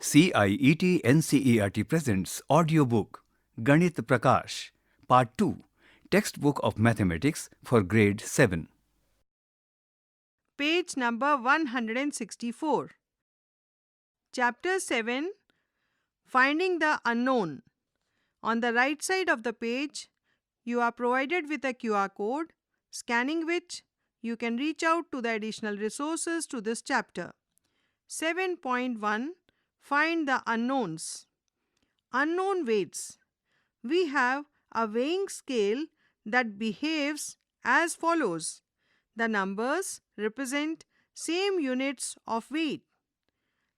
CIET NCERT presents Audiobook Ganit Prakash Part 2 Textbook of Mathematics for Grade 7. Page number 164. Chapter 7, Finding the Unknown. On the right side of the page, you are provided with a QR code, scanning which you can reach out to the additional resources to this chapter. 7.1, Find the Unknowns. Unknown weights. We have a weighing scale that behaves as follows. The numbers represent same units of weight.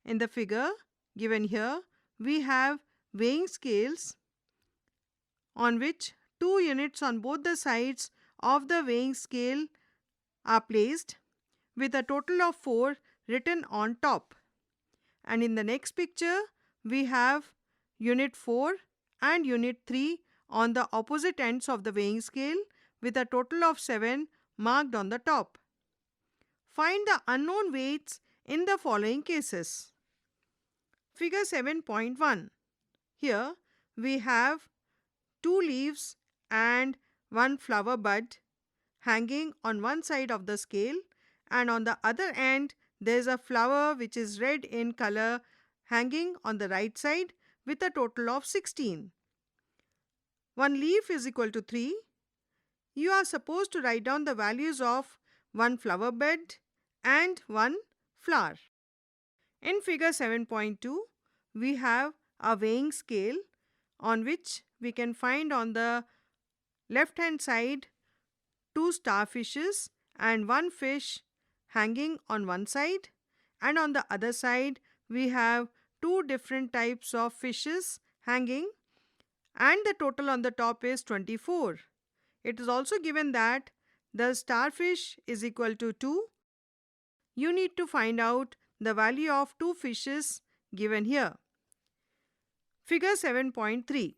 In the figure given here, we have weighing scales on which 2 units on both the sides of the weighing scale are placed, with a total of 4 written on top. And in the next picture, we have unit 4 and unit 3 on the opposite ends of the weighing scale, with a total of 7 marked on the top. Find the unknown weights in the following cases. Figure 7.1. Here we have 2 leaves and 1 flower bud hanging on one side of the scale, and on the other end there is a flower which is red in color hanging on the right side with a total of 16. 1 leaf is equal to 3. You are supposed to write down the values of 1 flower bud and 1 flower. In figure 7.2, we have a weighing scale on which we can find on the left hand side 2 starfishes and 1 fish hanging on one side, and on the other side we have 2 different types of fishes hanging, and the total on the top is 24. It is also given that the starfish is equal to 2. You need to find out the value of 2 fishes given here. Figure 7.3.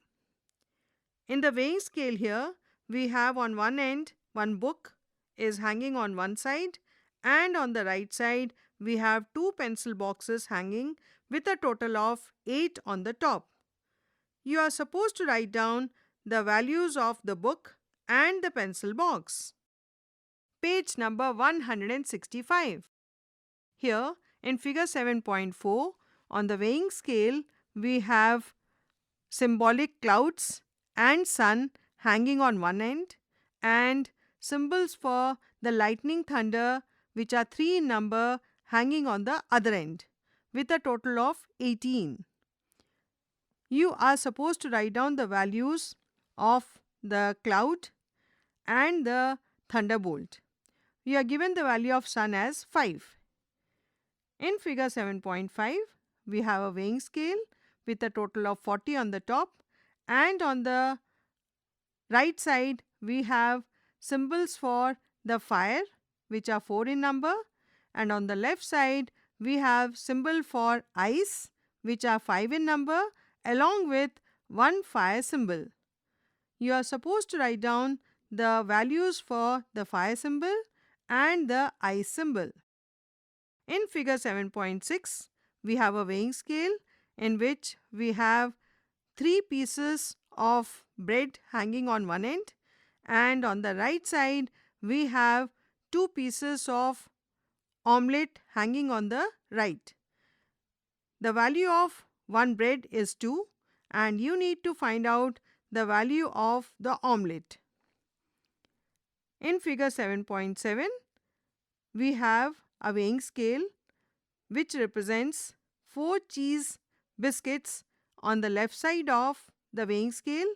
In the weighing scale here, we have on one end 1 book is hanging on one side, and on the right side we have 2 pencil boxes hanging with a total of 8 on the top. You are supposed to write down the values of the book and the pencil box. Page number 165. Here in figure 7.4, on the weighing scale we have symbolic clouds and sun hanging on one end, and symbols for the lightning, thunder, which are 3 in number, hanging on the other end with a total of 18. You are supposed to write down the values of the cloud and the thunderbolt. You are given the value of sun as 5. In figure 7.5, we have a weighing scale with a total of 40 on the top, and on the right side we have symbols for the fire, which are 4 in number, and on the left side we have symbol for ice, which are 5 in number, along with 1 fire symbol. You are supposed to write down the values for the fire symbol and the ice symbol. In figure 7.6, we have a weighing scale in which we have 3 pieces of bread hanging on one end, and on the right side we have 2 pieces of omelette hanging on the right. The value of one bread is 2, and you need to find out the value of the omelette. In figure 7.7, we have a weighing scale which represents 4 cheese biscuits on the left side of the weighing scale,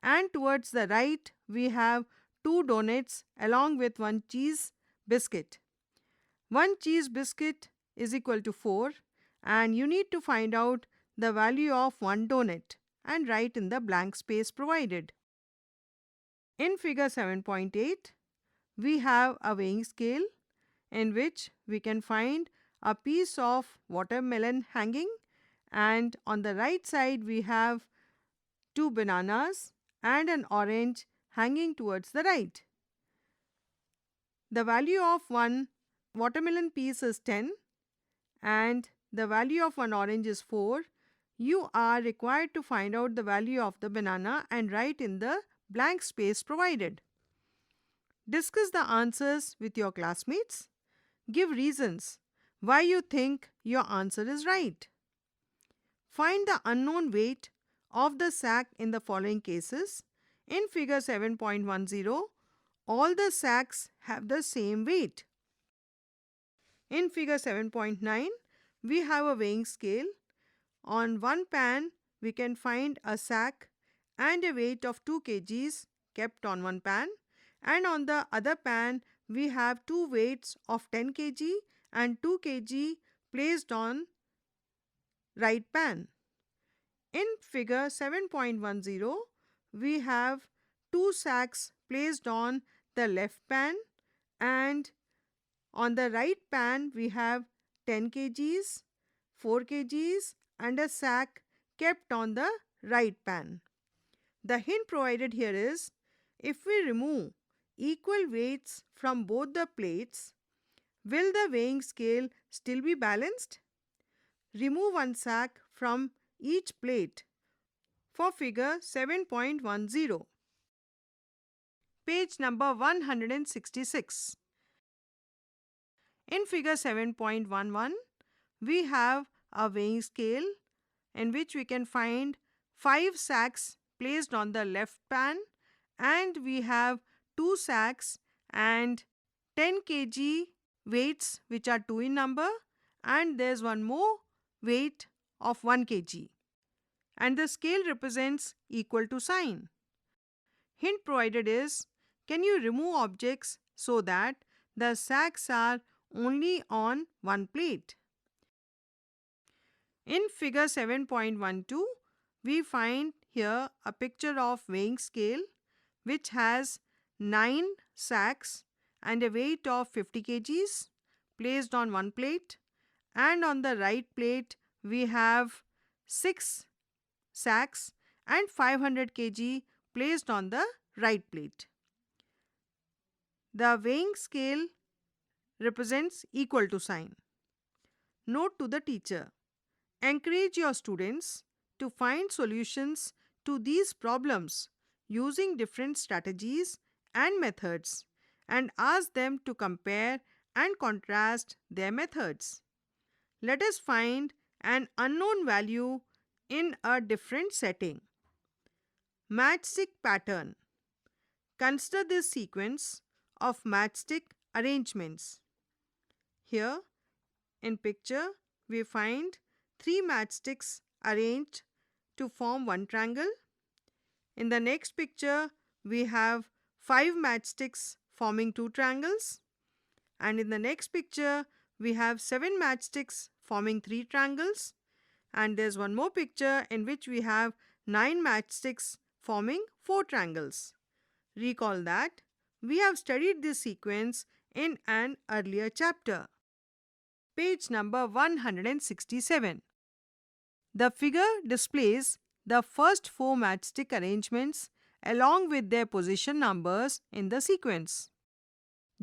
and towards the right we have 2 donuts along with 1 cheese biscuit. 1 cheese biscuit is equal to 4, and you need to find out the value of 1 donut and write in the blank space provided. In figure 7.8, we have a weighing scale in which we can find a piece of watermelon hanging, and on the right side we have 2 bananas and an orange hanging towards the right. The value of 1 watermelon piece is 10, and the value of one orange is 4, you are required to find out the value of the banana and write in the blank space provided. Discuss the answers with your classmates. Give reasons why you think your answer is right. Find the unknown weight of the sack in the following cases. In figure 7.10, all the sacks have the same weight. In figure 7.9, we have a weighing scale. On one pan, we can find a sack and a weight of 2 kgs kept on one pan, and on the other pan, we have two weights of 10 kg and 2 kg placed on right pan. In figure 7.10, we have two sacks placed on the left pan, and on the right pan we have 10 kgs, 4 kgs and a sack kept on the right pan. The hint provided here is, if we remove equal weights from both the plates, will the weighing scale still be balanced? Remove one sack from each plate for figure 7.10. Page number 166. In figure 7.11, we have a weighing scale in which we can find 5 sacks placed on the left pan, and we have 2 sacks and 10 kg weights which are 2 in number, and there's one more weight of 1 kg, and the scale represents equal to sign. Hint provided is, can you remove objects so that the sacks are only on one plate? In figure 7.12, we find here a picture of weighing scale which has 9 sacks and a weight of 50 kgs placed on one plate, and on the right plate we have 6 sacks and 500 kg placed on the right plate. The weighing scale represents equal to sign. Note to the teacher: encourage your students to find solutions to these problems using different strategies and methods, and ask them to compare and contrast their methods. Let us find an unknown value in a different setting. Matchstick pattern. Consider this sequence of matchstick arrangements. Here in picture we find 3 matchsticks arranged to form one triangle. In the next picture we have 5 matchsticks forming 2 triangles, and in the next picture we have 7 matchsticks forming 3 triangles, and there's one more picture in which we have 9 matchsticks forming 4 triangles. Recall that we have studied this sequence in an earlier chapter. Page number 167. The figure displays the first 4 matchstick arrangements along with their position numbers in the sequence.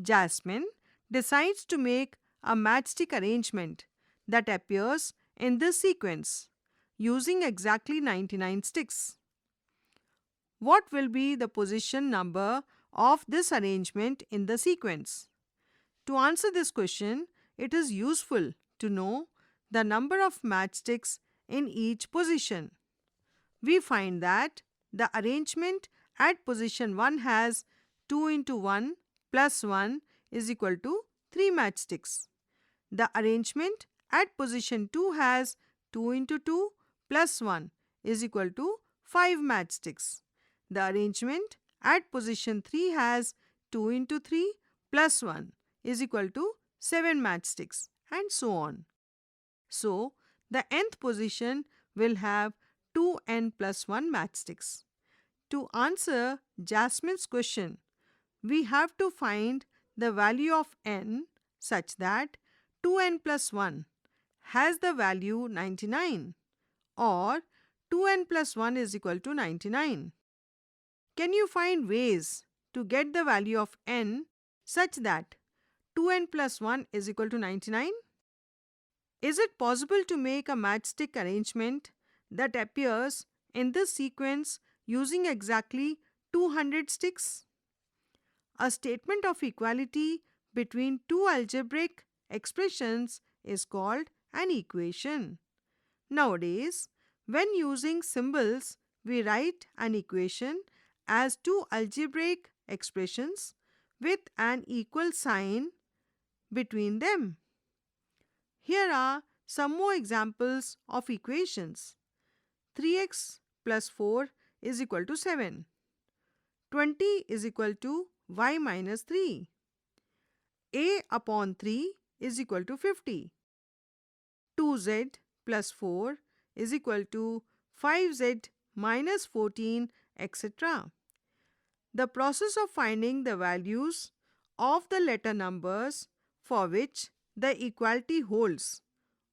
Jasmine decides to make a matchstick arrangement that appears in this sequence using exactly 99 sticks. What will be the position number of this arrangement in the sequence? To answer this question, it is useful to know the number of matchsticks in each position. We find that the arrangement at position 1 has 2 into 1 plus 1 is equal to 3 matchsticks. The arrangement at position 2 has 2 into 2 plus 1 is equal to 5 matchsticks. The arrangement at position 3 has 2 into 3 plus 1 is equal to 7 matchsticks, and so on. So, the nth position will have 2n plus 1 matchsticks. To answer Jasmine's question, we have to find the value of n such that 2n plus 1 has the value 99, or 2n plus 1 is equal to 99. Can you find ways to get the value of n such that 2n plus 1 is equal to 99? Is it possible to make a matchstick arrangement that appears in this sequence using exactly 200 sticks? A statement of equality between two algebraic expressions is called an equation. Nowadays, when using symbols, we write an equation as two algebraic expressions with an equal sign between them. Here are some more examples of equations. 3x plus 4 is equal to 7. 20 is equal to y minus 3. A upon 3 is equal to 50. 2z plus 4 is equal to 5z minus 14, etc. The process of finding the values of the letter numbers for which the equality holds,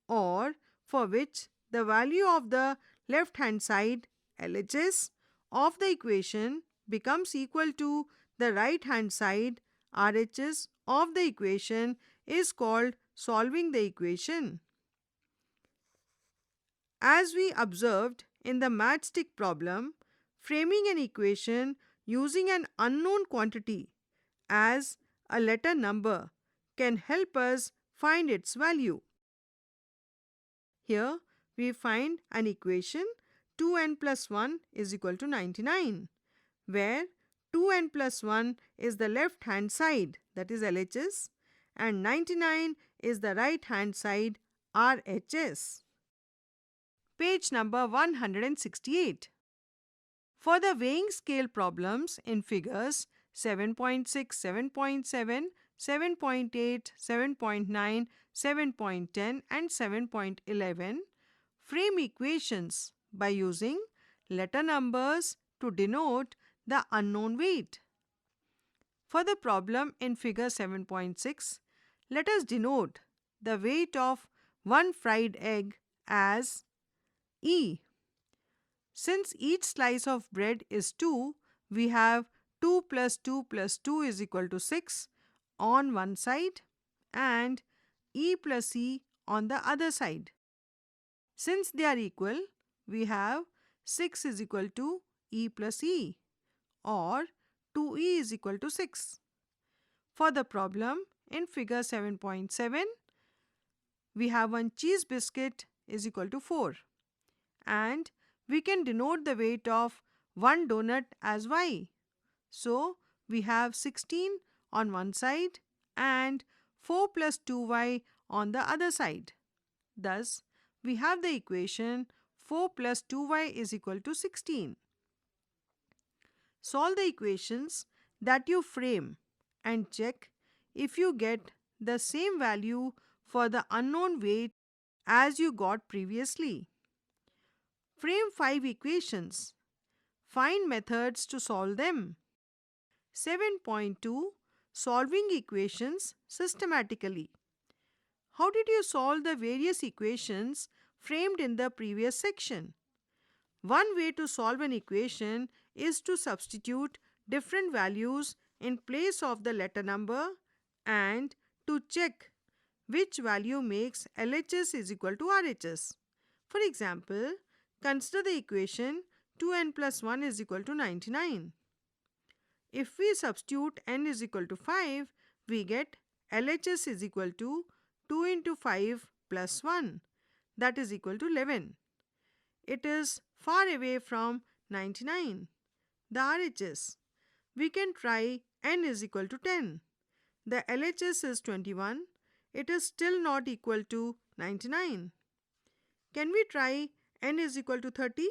or for which the value of the left hand side LHS of the equation becomes equal to the right hand side RHS of the equation, is called solving the equation. As we observed in the matchstick problem, framing an equation using an unknown quantity as a letter number can help us find its value. Here we find an equation 2n plus 1 is equal to 99, where 2n plus 1 is the left hand side, that is LHS, and 99 is the right hand side, RHS. Page number 168. For the weighing scale problems in figures 7.6, 7.7, 7.8, 7.9, 7.10 and 7.11, frame equations by using letter numbers to denote the unknown weight. For the problem in figure 7.6, let us denote the weight of one fried egg as E. Since each slice of bread is 2, we have 2 plus 2 plus 2 is equal to 6 on one side and E plus E on the other side. Since they are equal, we have 6 is equal to E plus E, or 2E is equal to 6. For the problem in figure 7.7, we have one cheese biscuit is equal to 4, and we can denote the weight of one donut as y. So we have 16 on one side and 4 plus 2y on the other side. Thus, we have the equation 4 plus 2y is equal to 16. Solve the equations that you frame and check if you get the same value for the unknown weight as you got previously. Frame 5 equations. Find methods to solve them. 7.2 Solving equations systematically. How did you solve the various equations framed in the previous section? One way to solve an equation is to substitute different values in place of the letter number and to check which value makes LHS is equal to RHS. For example, consider the equation 2n plus 1 is equal to 99. If we substitute n is equal to 5, we get LHS is equal to 2 into 5 plus 1, that is equal to 11. It is far away from 99, the RHS. We can try n is equal to 10. The LHS is 21. It is still not equal to 99. Can we try n is equal to 30?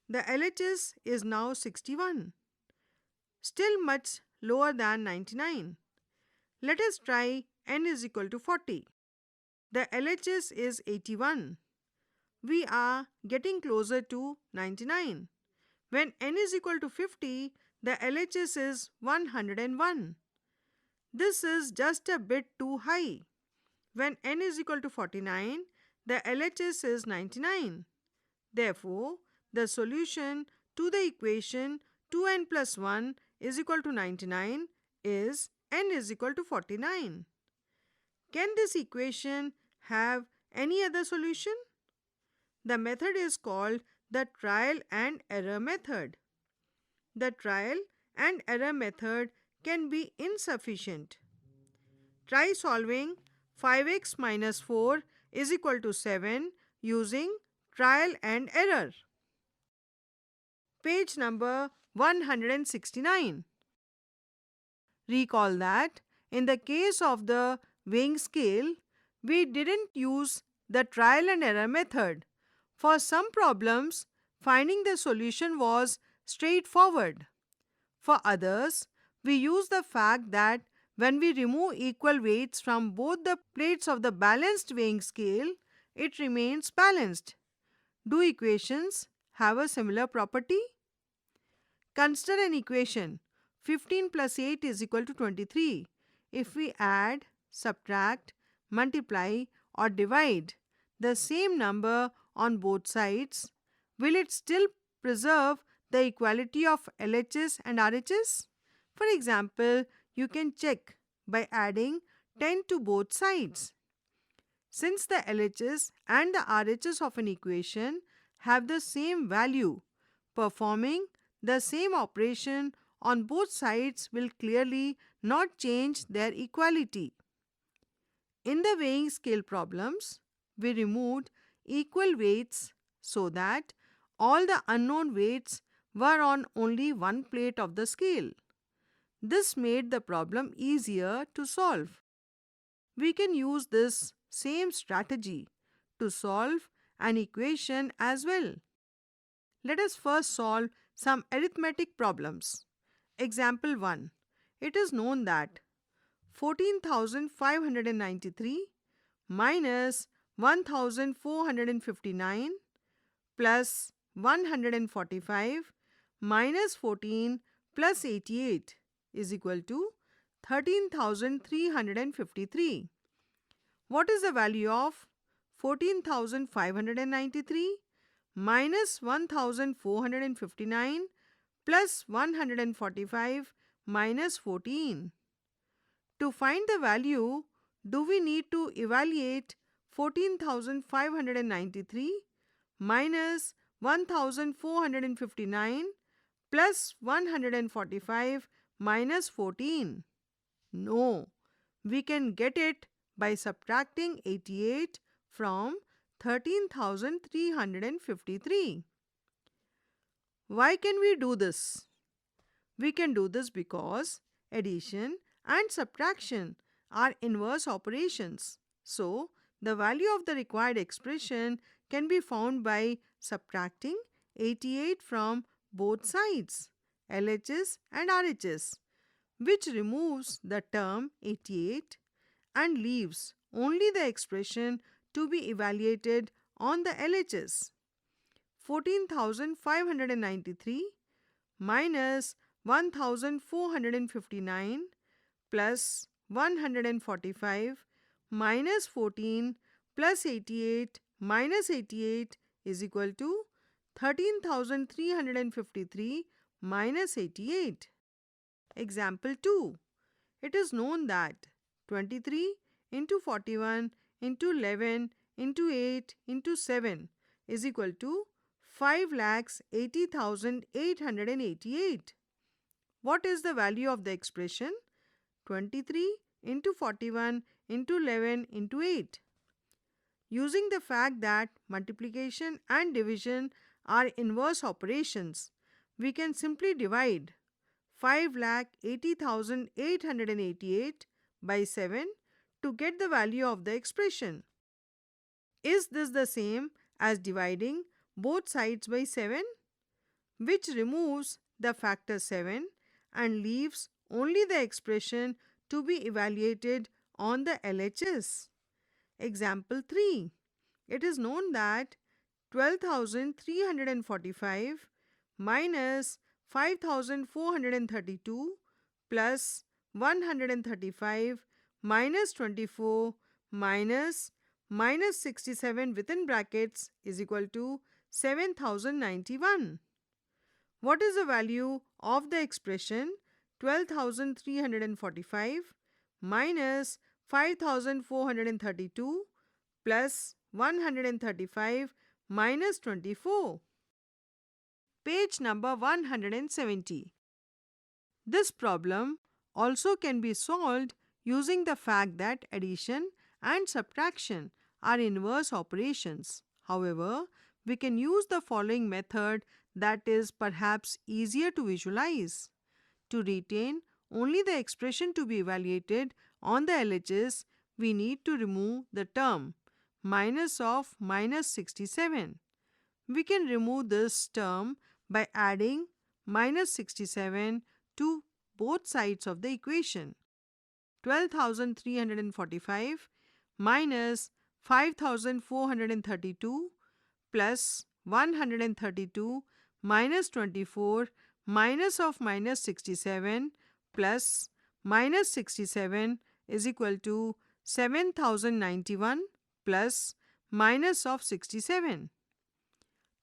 The LHS is now 61. Still much lower than 99. Let us try n is equal to 40. The LHS is 81. We are getting closer to 99. When n is equal to 50, the LHS is 101. This is just a bit too high. When n is equal to 49, the LHS is 99. Therefore, the solution to the equation 2n plus 1 is equal to 99 is n is equal to 49. Can this equation have Any other solution? The method is called the trial and error method. The trial and error method can be insufficient. Try solving 5x minus 4 is equal to 7 using trial and error. Page number 169. Recall that in the case of the weighing scale, we didn't use the trial and error method. For some problems, finding the solution was straightforward. For others, we use the fact that when we remove equal weights from both the plates of the balanced weighing scale, it remains balanced. Do equations have a similar property? Consider an equation 15 plus 8 is equal to 23. If we add, subtract, multiply, or divide the same number on both sides, will it still preserve the equality of LHS and RHS? For example, you can check by adding 10 to both sides. Since the LHS and the RHS of an equation have the same value, performing the same operation on both sides will clearly not change their equality. In the weighing scale problems, we removed equal weights so that all the unknown weights were on only one plate of the scale. This made the problem easier to solve. We can use this same strategy to solve an equation as well. Let us first solve some arithmetic problems. Example 1. It is known that 14,593 minus 1,459 plus 145 minus 14 plus 88 is equal to 13,353. What is the value of 14,593 minus 1,459 plus 145 minus 14? To find the value, do we need to evaluate 14,593 minus 1,459 plus 145 minus 14? No, we can get it by subtracting 88 from 13,353. Why can we do this? We can do this because addition and subtraction are inverse operations. So, the value of the required expression can be found by subtracting 88 from both sides, LHS and RHS, which removes the term 88 and leaves only the expression to be evaluated on the LHS. 14,593 minus 1,459 plus 145 minus 14 plus 88 minus 88 is equal to 13,353 minus 88. Example 2. It is known that 23 into 41 into 11 into 8 into 7 is equal to 5,80,888. What is the value of the expression 23 into 41 into 11 into 8? Using the fact that multiplication and division are inverse operations, we can simply divide 5,80,888 by 7 to get the value of the expression. Is this the same as dividing both sides by 7, which removes the factor 7 and leaves only the expression to be evaluated on the LHS? Example 3. It is known that 12,345 minus 5,432 plus 135 minus 24 minus 67 within brackets is equal to 7,091. What is the value of the expression 12,345 minus 5,432 plus 135 minus 24. Page number 170. This problem also can be solved using the fact that addition and subtraction are inverse operations. However, we can use the following method that is perhaps easier to visualize. To retain only the expression to be evaluated on the LHS, we need to remove the term minus of minus 67. We can remove this term by adding minus 67 to both sides of the equation. 12,345 minus 5,432 plus 132 minus 24 minus of minus 67 plus minus 67 is equal to 7,091 plus minus of 67.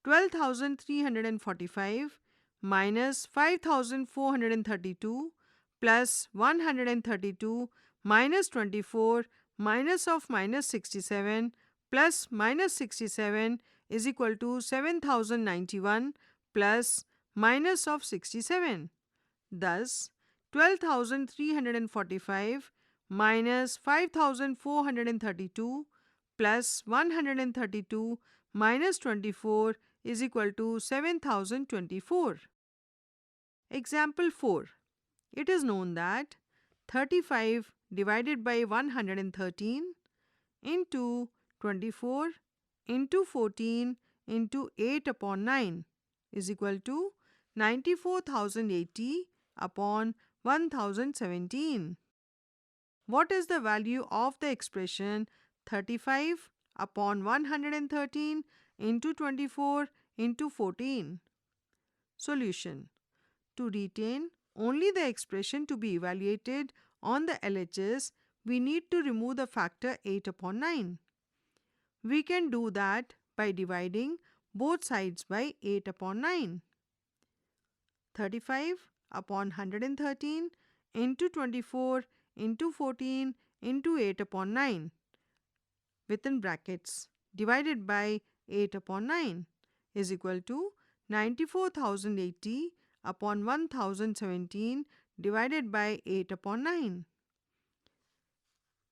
12,345 minus 5,432 plus 132 minus 24 minus of minus 67 plus minus 67 is equal to 7,091 plus minus of 67. Thus, 12,345 minus 5,432 plus 132 minus 24 is equal to 7,024. Example 4. It is known that 35 divided by 113 into 24 into 14 into 8 upon 9 is equal to 94,080 upon 1017. What is the value of the expression 35 upon 113 into 24 into 14? Solution. To retain only the expression to be evaluated on the LHS, we need to remove the factor 8 upon 9. We can do that by dividing both sides by 8 upon 9. 35 upon 113 into 24 into 14 into 8 upon 9 within brackets divided by 8 upon 9 is equal to 94,080 upon 1017 divided by 8 upon 9.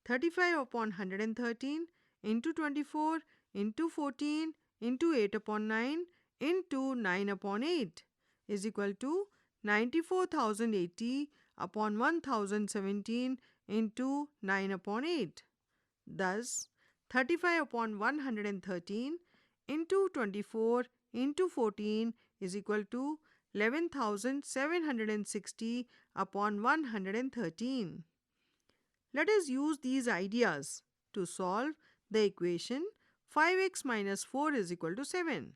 35 upon 113 into 24 into 14 into 8 upon 9 into 9 upon 8 is equal to 94,080 upon 1017 into 9 upon 8. Thus, 35 upon 113 into 24 into 14 is equal to 11,760 upon 113. Let us use these ideas to solve the equation 5x minus 4 is equal to 7.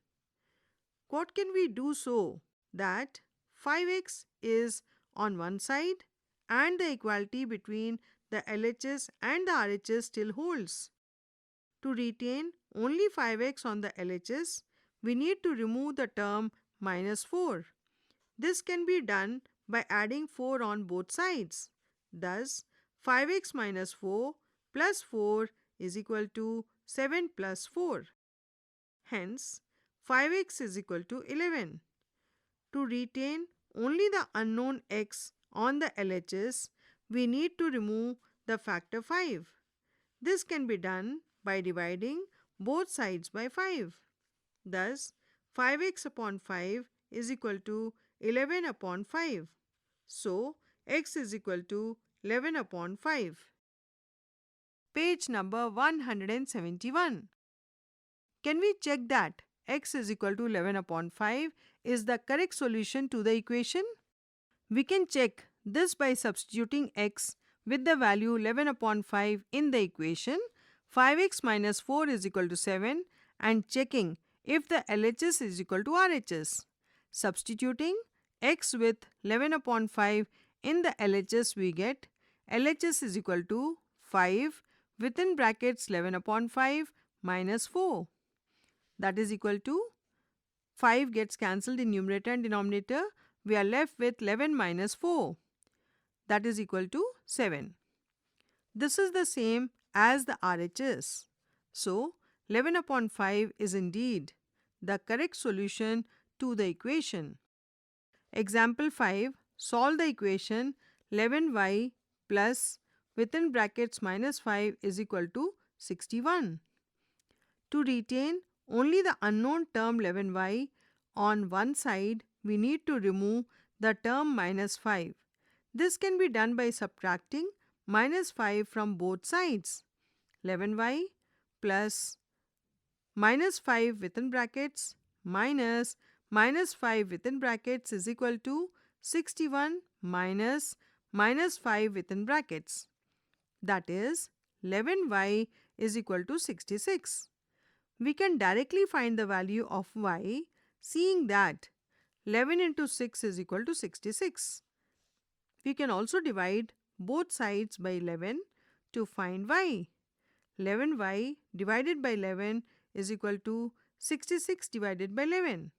What can we do so that 5x is on one side and the equality between the LHS and the RHS still holds? To retain only 5x on the LHS, we need to remove the term minus 4. This can be done by adding 4 on both sides. Thus, 5x minus 4 plus 4 is equal to 7 plus 4. Hence, 5x is equal to 11. To retain only the unknown x on the LHS, we need to remove the factor 5. This can be done by dividing both sides by 5. Thus, 5x upon 5 is equal to 11 upon 5. So, x is equal to 11 upon 5. Page number 171. Can we check that x is equal to 11 upon 5 is the correct solution to the equation? We can check this by substituting x with the value 11 upon 5 in the equation 5x minus 4 is equal to 7 and checking if the LHS is equal to RHS. Substituting x with 11 upon 5 in the LHS, we get LHS is equal to 5 within brackets 11 upon 5 minus 4. That is equal to 5 gets cancelled in numerator and denominator. We are left with 11 minus 4. That is equal to 7. This is the same as the RHS. So, 11 upon 5 is indeed the correct solution to the equation. Example 5. Solve the equation 11y plus within brackets minus 5 is equal to 61. To retain only the unknown term 11y on one side, we need to remove the term minus 5. This can be done by subtracting minus 5 from both sides. 11y plus minus 5 within brackets minus minus 5 within brackets is equal to 61 minus minus 5 within brackets. That is 11y is equal to 66. We can directly find the value of y, seeing that 11 into 6 is equal to 66. We can also divide both sides by 11 to find y. 11y divided by 11 is equal to 66 divided by 11.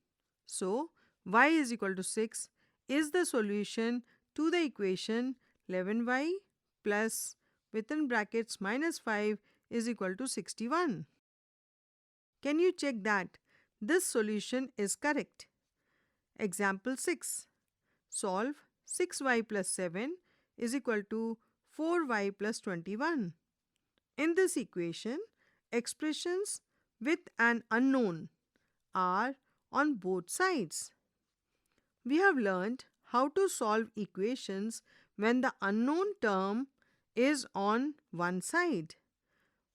So, y is equal to 6 is the solution to the equation 11y plus within brackets minus 5 is equal to 61. Can you check that this solution is correct? Example 6. Solve 6y plus 7 is equal to 4y plus 21. In this equation, expressions with an unknown are on both sides. We have learned how to solve equations when the unknown term is on one side.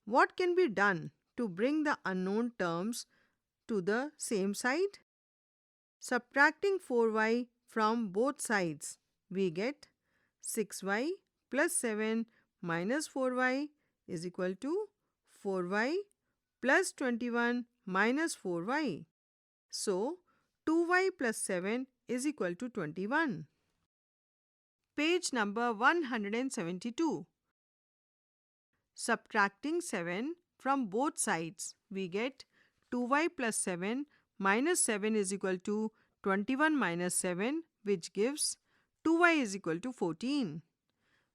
What can be done to bring the unknown terms to the same side? Subtracting 4y from both sides, we get 6y plus 7 minus 4y is equal to 4y plus 21 minus 4y. So, 2y plus 7 is equal to 21. Page number 172. Subtracting 7 from both sides, we get 2y plus 7 minus 7 is equal to 21 minus 7, which gives 2y is equal to 14.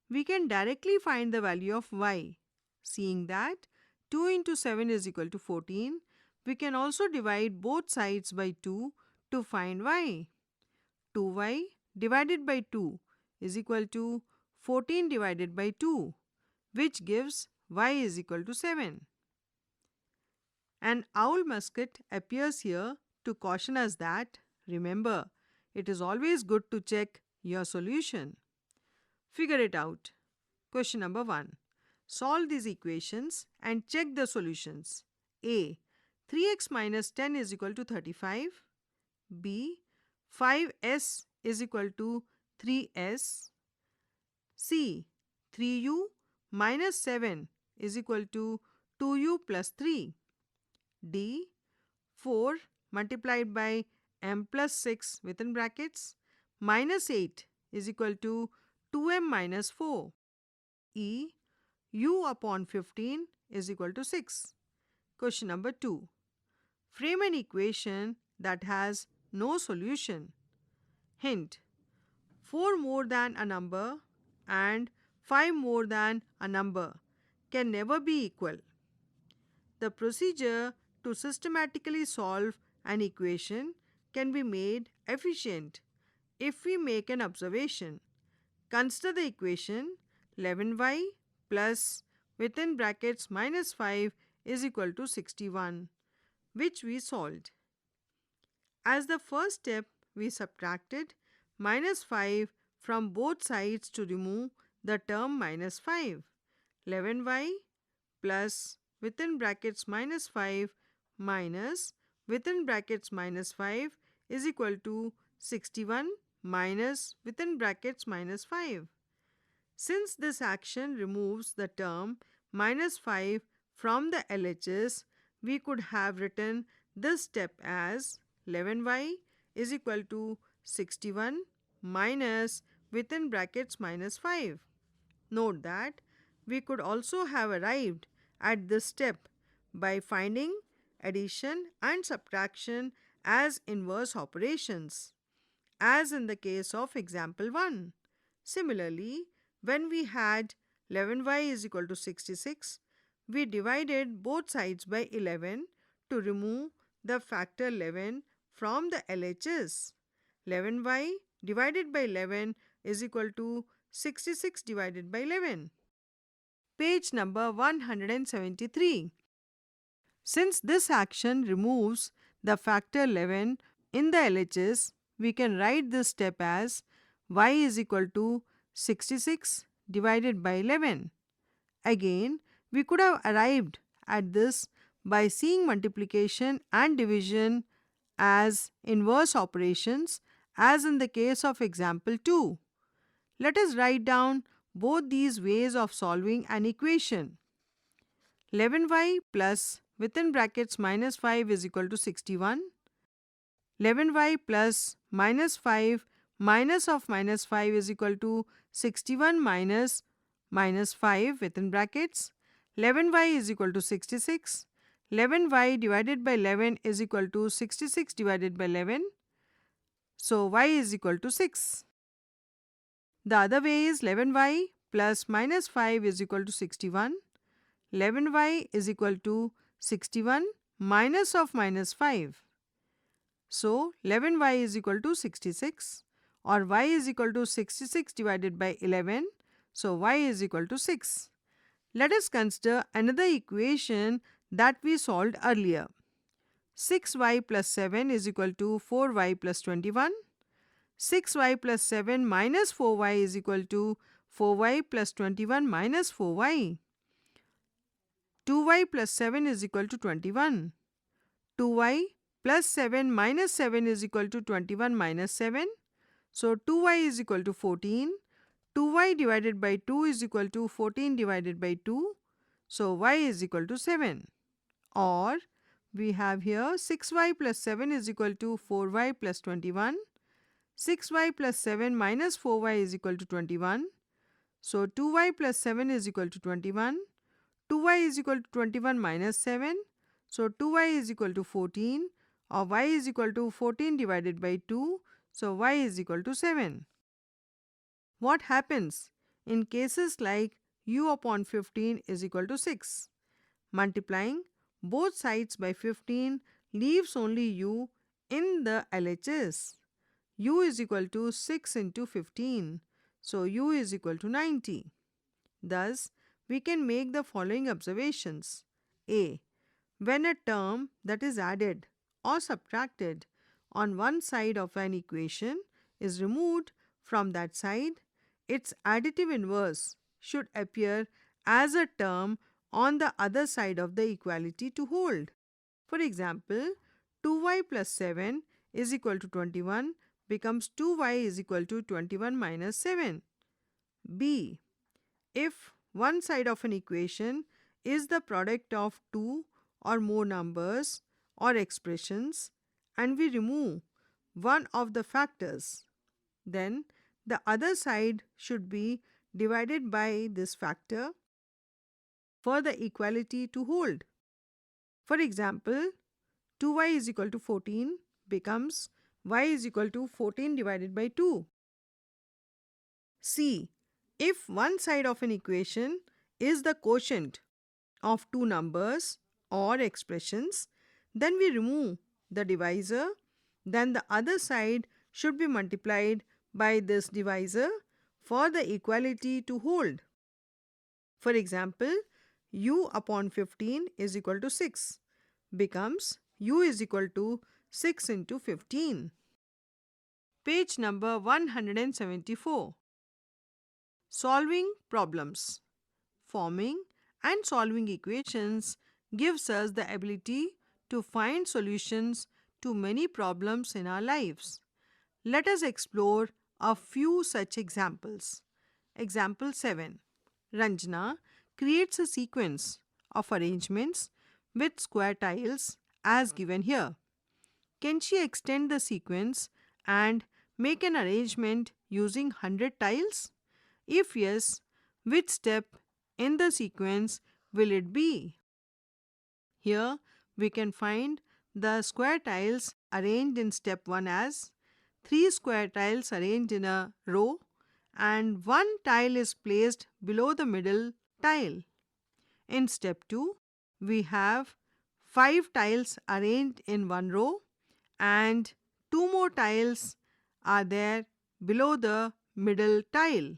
We can directly find the value of y. Seeing that 2 into 7 is equal to 14, we can also divide both sides by 2 to find y. 2y divided by 2 is equal to 14 divided by 2, which gives y is equal to 7. An owl musket appears here to caution us that, remember, it is always good to check your solution. Figure it out. Question number 1. Solve these equations and check the solutions. A. 3x minus 10 is equal to 35. B. 5s is equal to 3s. C. 3u minus 7 is equal to 2u plus 3. D. 4 multiplied by m plus 6 within brackets minus 8 is equal to 2m minus 4. E. U upon 15 is equal to 6. Question number 2. Frame an equation that has no solution. Hint: 4 more than a number and 5 more than a number can never be equal. The procedure to systematically solve an equation can be made efficient if we make an observation. Consider the equation 11y plus within brackets minus 5 is equal to 61, which we solved. As the first step, we subtracted minus 5 from both sides to remove the term minus 5. 11y plus within brackets minus 5 minus within brackets minus 5 is equal to 61 minus within brackets minus 5. Since this action removes the term minus 5 from the LHS, we could have written this step as 11y is equal to 61 minus within brackets minus 5. Note that we could also have arrived at this step by finding addition and subtraction as inverse operations, as in the case of example 1. Similarly, when we had 11y is equal to 66, we divided both sides by 11 to remove the factor 11 from the LHS. 11y divided by 11 is equal to 66 divided by 11. Page number 173. Since this action removes the factor 11 in the LHS, we can write this step as y is equal to 66 divided by 11. Again, we could have arrived at this by seeing multiplication and division as inverse operations, as in the case of example 2. Let us write down both these ways of solving an equation. 11y plus within brackets minus 5 is equal to 61. 11y plus minus 5 minus of minus 5 is equal to 61 minus minus 5 within brackets. 11y is equal to 66. 11y divided by 11 is equal to 66 divided by 11. So y is equal to 6. The other way is 11y plus minus 5 is equal to 61. 11y is equal to 61 minus of minus 5. So 11y is equal to 66, or y is equal to 66 divided by 11. So y is equal to 6. Let us consider another equation that we solved earlier. 6y plus 7 is equal to 4y plus 21. 6y plus 7 minus 4y is equal to 4y plus 21 minus 4y. 2y plus 7 is equal to 21. 2y plus 7 minus 7 is equal to 21 minus 7. So 2y is equal to 14. 2y divided by 2 is equal to 14 divided by 2. So y is equal to 7. Or we have here 6y plus 7 is equal to 4y plus 21. 6y plus 7 minus 4y is equal to 21. So 2y plus 7 is equal to 21. 2y is equal to 21 minus 7. So 2y is equal to 14, or y is equal to 14 divided by 2. So y is equal to 7. What happens in cases like u upon 15 is equal to 6? Multiplying both sides by 15 leaves only u in the LHS. U is equal to 6 into 15. So u is equal to 90. Thus, we can make the following observations. A. When a term that is added or subtracted on one side of an equation is removed from that side, its additive inverse should appear as a term on the other side of the equality to hold. For example, 2y plus 7 is equal to 21 becomes 2y is equal to 21 minus 7. B. If one side of an equation is the product of two or more numbers or expressions and we remove one of the factors, then the other side should be divided by this factor for the equality to hold. For example, 2y is equal to 14 becomes y is equal to 14 divided by 2. C. If one side of an equation is the quotient of two numbers or expressions, then we remove the divisor, then the other side should be multiplied by this divisor for the equality to hold. For example, u upon 15 is equal to 6 becomes u is equal to 6 into 15. Page number 174. Solving problems. Forming and solving equations gives us the ability to find solutions to many problems in our lives. Let us explore a few such examples. Example 7. Ranjana creates a sequence of arrangements with square tiles as given here. Can she extend the sequence and make an arrangement using 100 tiles? If yes, which step in the sequence will it be? Here we can find the square tiles arranged in step 1 as 3 square tiles arranged in a row and one tile is placed below the middle tile. In step 2, we have 5 tiles arranged in one row and 2 more tiles are there below the middle tile.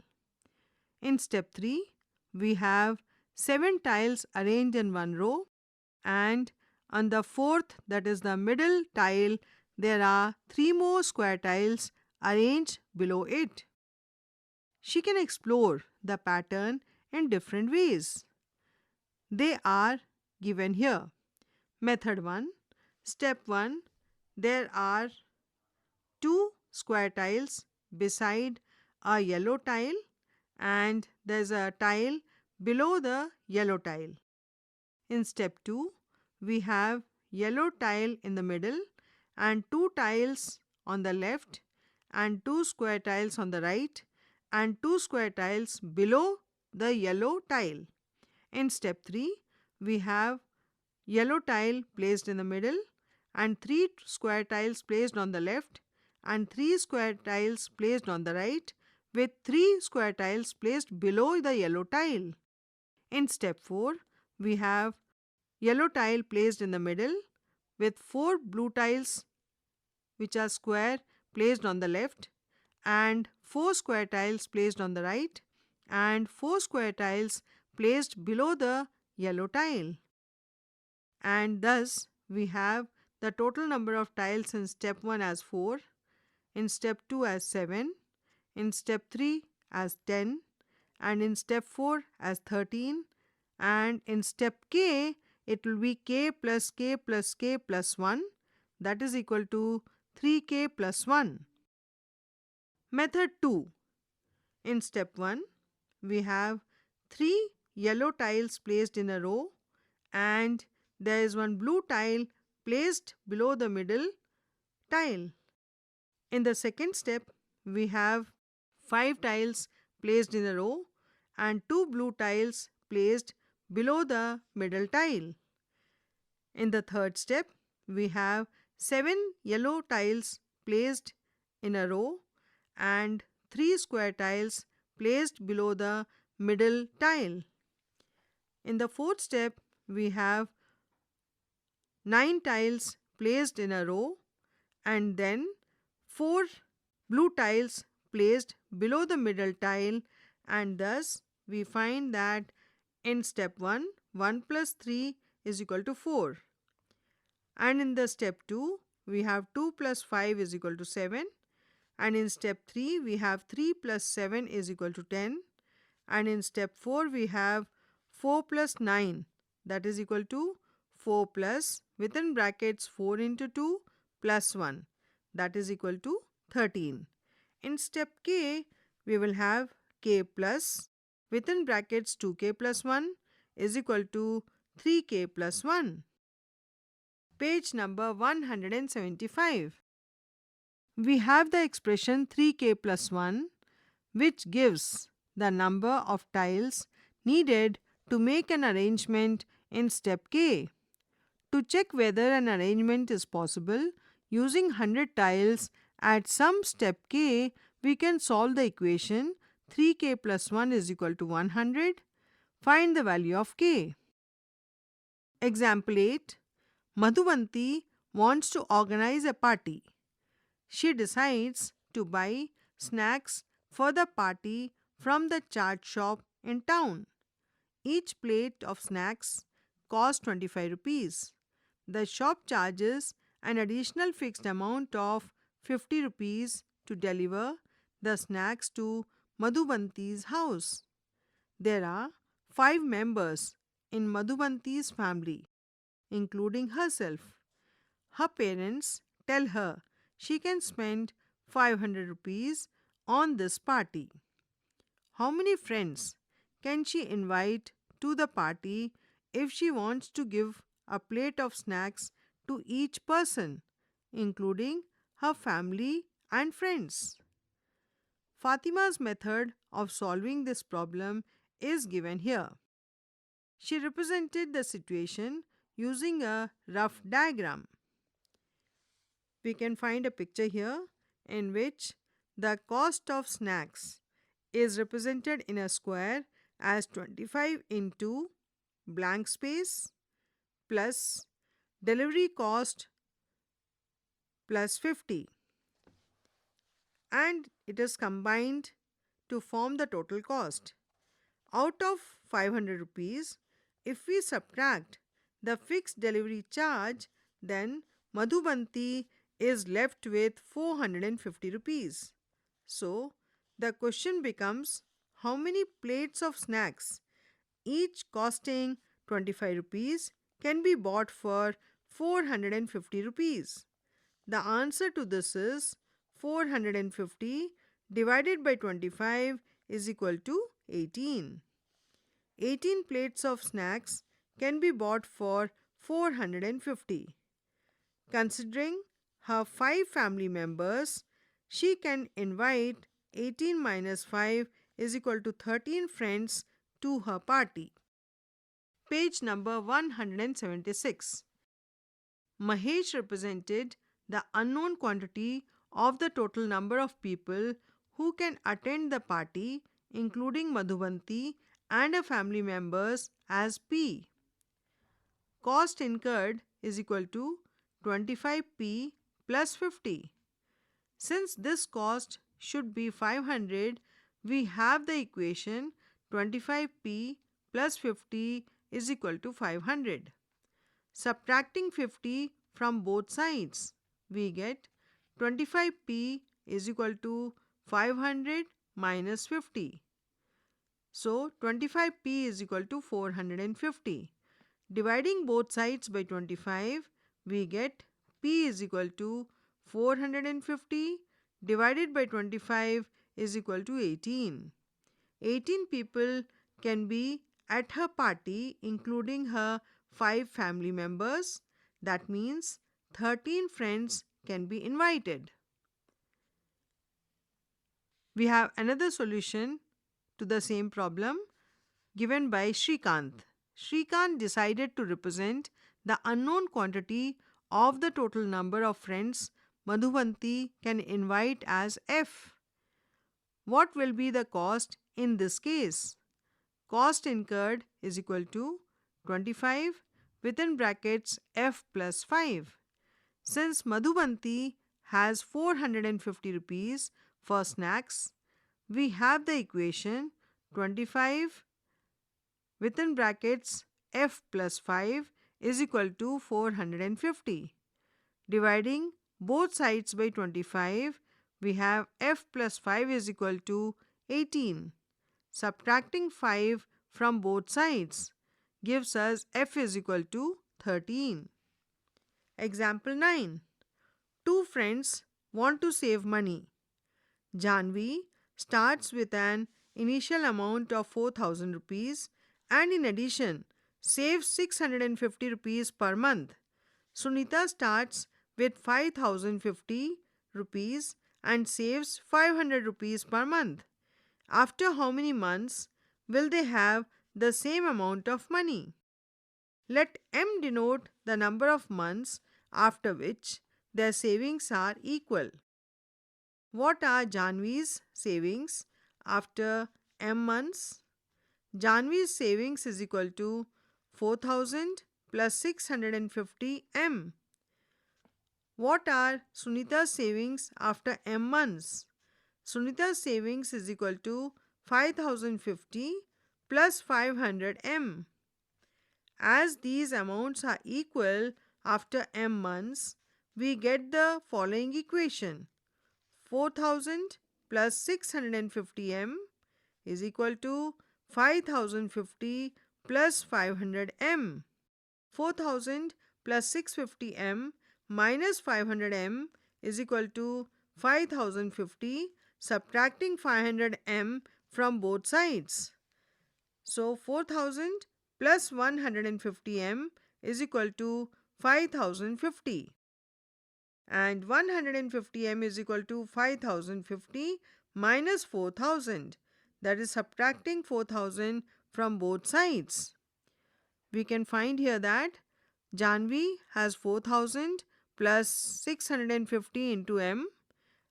In step 3, we have 7 tiles arranged in one row and on the fourth, that is the middle tile, there are 3 more square tiles arranged below it. She can explore the pattern in different ways. They are given here. Method 1. Step 1. There are 2 square tiles beside a yellow tile and there's a tile below the yellow tile. In step 2, we have yellow tile in the middle and 2 tiles on the left and 2 square tiles on the right and 2 square tiles below the yellow tile. In step 3, we have yellow tile placed in the middle and 3 square tiles placed on the left and 3 square tiles placed on the right with 3 square tiles placed below the yellow tile. In step 4, we have yellow tile placed in the middle with 4 blue tiles which are square placed on the left and 4 square tiles placed on the right and 4 square tiles placed below the yellow tile. And thus we have the total number of tiles in step 1 as 4, in step 2 as 7, in step 3 as 10 and in step 4 as 13 and in step K it will be K plus K plus K plus 1, that is equal to 3K plus 1. Method 2. In step 1, we have 3 yellow tiles placed in a row and there is one blue tile placed below the middle tile. In the second step, we have 5 tiles placed in a row and 2 blue tiles placed below the middle tile. In the third step, we have 7 yellow tiles placed in a row and 3 square tiles placed below the middle tile. In the fourth step, we have 9 tiles placed in a row and then 4 blue tiles placed below the middle tile and thus we find that in step 1, 1 plus 3 is equal to 4. And in the step 2, we have 2 plus 5 is equal to 7. And in step 3, we have 3 plus 7 is equal to 10. And in step 4, we have 4 plus 9 that is equal to 4 plus within brackets 4 into 2 plus 1 that is equal to 13. In step K, we will have K plus within brackets 2K plus 1 is equal to 3K plus 1. Page number 175. We have the expression 3K plus 1 which gives the number of tiles needed to make an arrangement in step K. To check whether an arrangement is possible using 100 tiles at some step K, we can solve the equation 3K plus 1 is equal to 100. Find the value of K. Example 8. Madhuvanti wants to organize a party. She decides to buy snacks for the party from the chaat shop in town. Each plate of snacks costs 25 rupees. The shop charges an additional fixed amount of 50 rupees to deliver the snacks to Madhuvanti's house. There are 5 members in Madhuvanti's family, including herself. Her parents tell her she can spend 500 rupees on this party. How many friends can she invite to the party if she wants to give a plate of snacks to each person, including her family and friends? Fatima's method of solving this problem is given here. She represented the situation using a rough diagram. We can find a picture here in which the cost of snacks is represented in a square as 25 into blank space plus delivery cost plus 50, and it is combined to form the total cost. Out of 500 rupees, if we subtract the fixed delivery charge, then Madhubanti is left with 450 rupees. So, the question becomes, how many plates of snacks, each costing 25 rupees, can be bought for 450 rupees? The answer to this is 450 divided by 25 is equal to 18. 18 plates of snacks can be bought for 450. Considering her 5 family members, she can invite 18 minus 5 is equal to 13 friends to her party. Page number 176. Mahesh represented the unknown quantity of the total number of people who can attend the party, including Madhubanti and her family members, as P. Cost incurred is equal to 25p plus 50. Since this cost should be 500, we have the equation 25p plus 50 is equal to 500. Subtracting 50 from both sides, we get 25p is equal to 500 minus 50. So 25p is equal to 450. Dividing both sides by 25, we get p is equal to 450 divided by 25 is equal to 18. 18 people can be at her party, including her 5 family members. That means 13 friends can be invited. We have another solution to the same problem given by Shrikant. Shrikant decided to represent the unknown quantity of the total number of friends Madhubanti can invite as F. What will be the cost in this case? Cost incurred is equal to 25 within brackets F plus 5. Since Madhubanti has 450 rupees for snacks, we have the equation 25 within brackets F plus 5 is equal to 450. Dividing both sides by 25, we have F plus 5 is equal to 18. Subtracting 5 from both sides gives us F is equal to 13. Example 9. Two friends want to save money. Janvi starts with an initial amount of 4,000 rupees and in addition saves 650 rupees per month. Sunita starts with 5,050 rupees and saves 500 rupees per month. After how many months will they have the same amount of money? Let M denote the number of months after which their savings are equal. What are Janvi's savings after M months? Janvi's savings is equal to 4,000 plus 650 M. What are Sunita's savings after M months? Sunita's savings is equal to 5,050 plus 500 M. As these amounts are equal after M months, we get the following equation. 4,000 plus 650 M is equal to 5,050 plus 500 M. 4,000 plus 650 M minus 500 M is equal to 5,050, subtracting 500 M from both sides. So 4,000 plus 150 M is equal to 5,050. And 150 M is equal to 5,050 minus 4,000. That is subtracting 4,000 from both sides. We can find here that Janvi has 4,000 plus 650 into M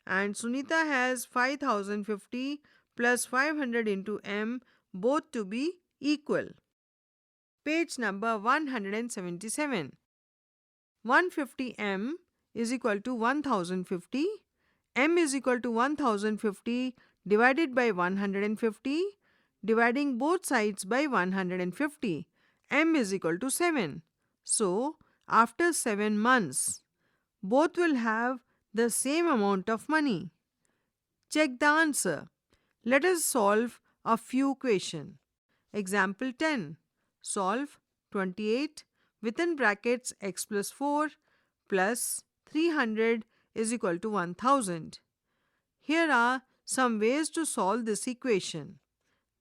and Sunita has 5,050 plus 500 into M, both to be equal. Page number 177. 150m is equal to 1050. M is equal to 1050 divided by 150, dividing both sides by 150. M is equal to 7. So, after 7 months, both will have the same amount of money. Check the answer. Let us solve a few questions. Example 10. Solve 28 within brackets x plus 4 plus 300 is equal to 1000. Here are some ways to solve this equation.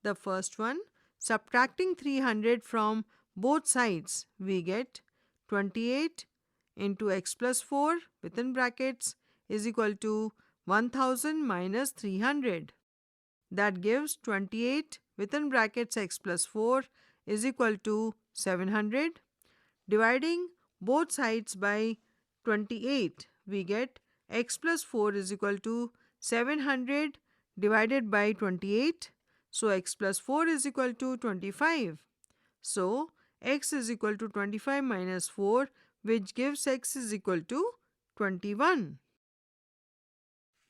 The first one, subtracting 300 from both sides, we get 28 into x plus 4 within brackets is equal to 1000 minus 300. That gives 28 within brackets x plus 4 is equal to 700. Dividing both sides by 28, we get x plus 4 is equal to 700 divided by 28. So x plus 4 is equal to 25. So x is equal to 25 minus 4, which gives x is equal to 21.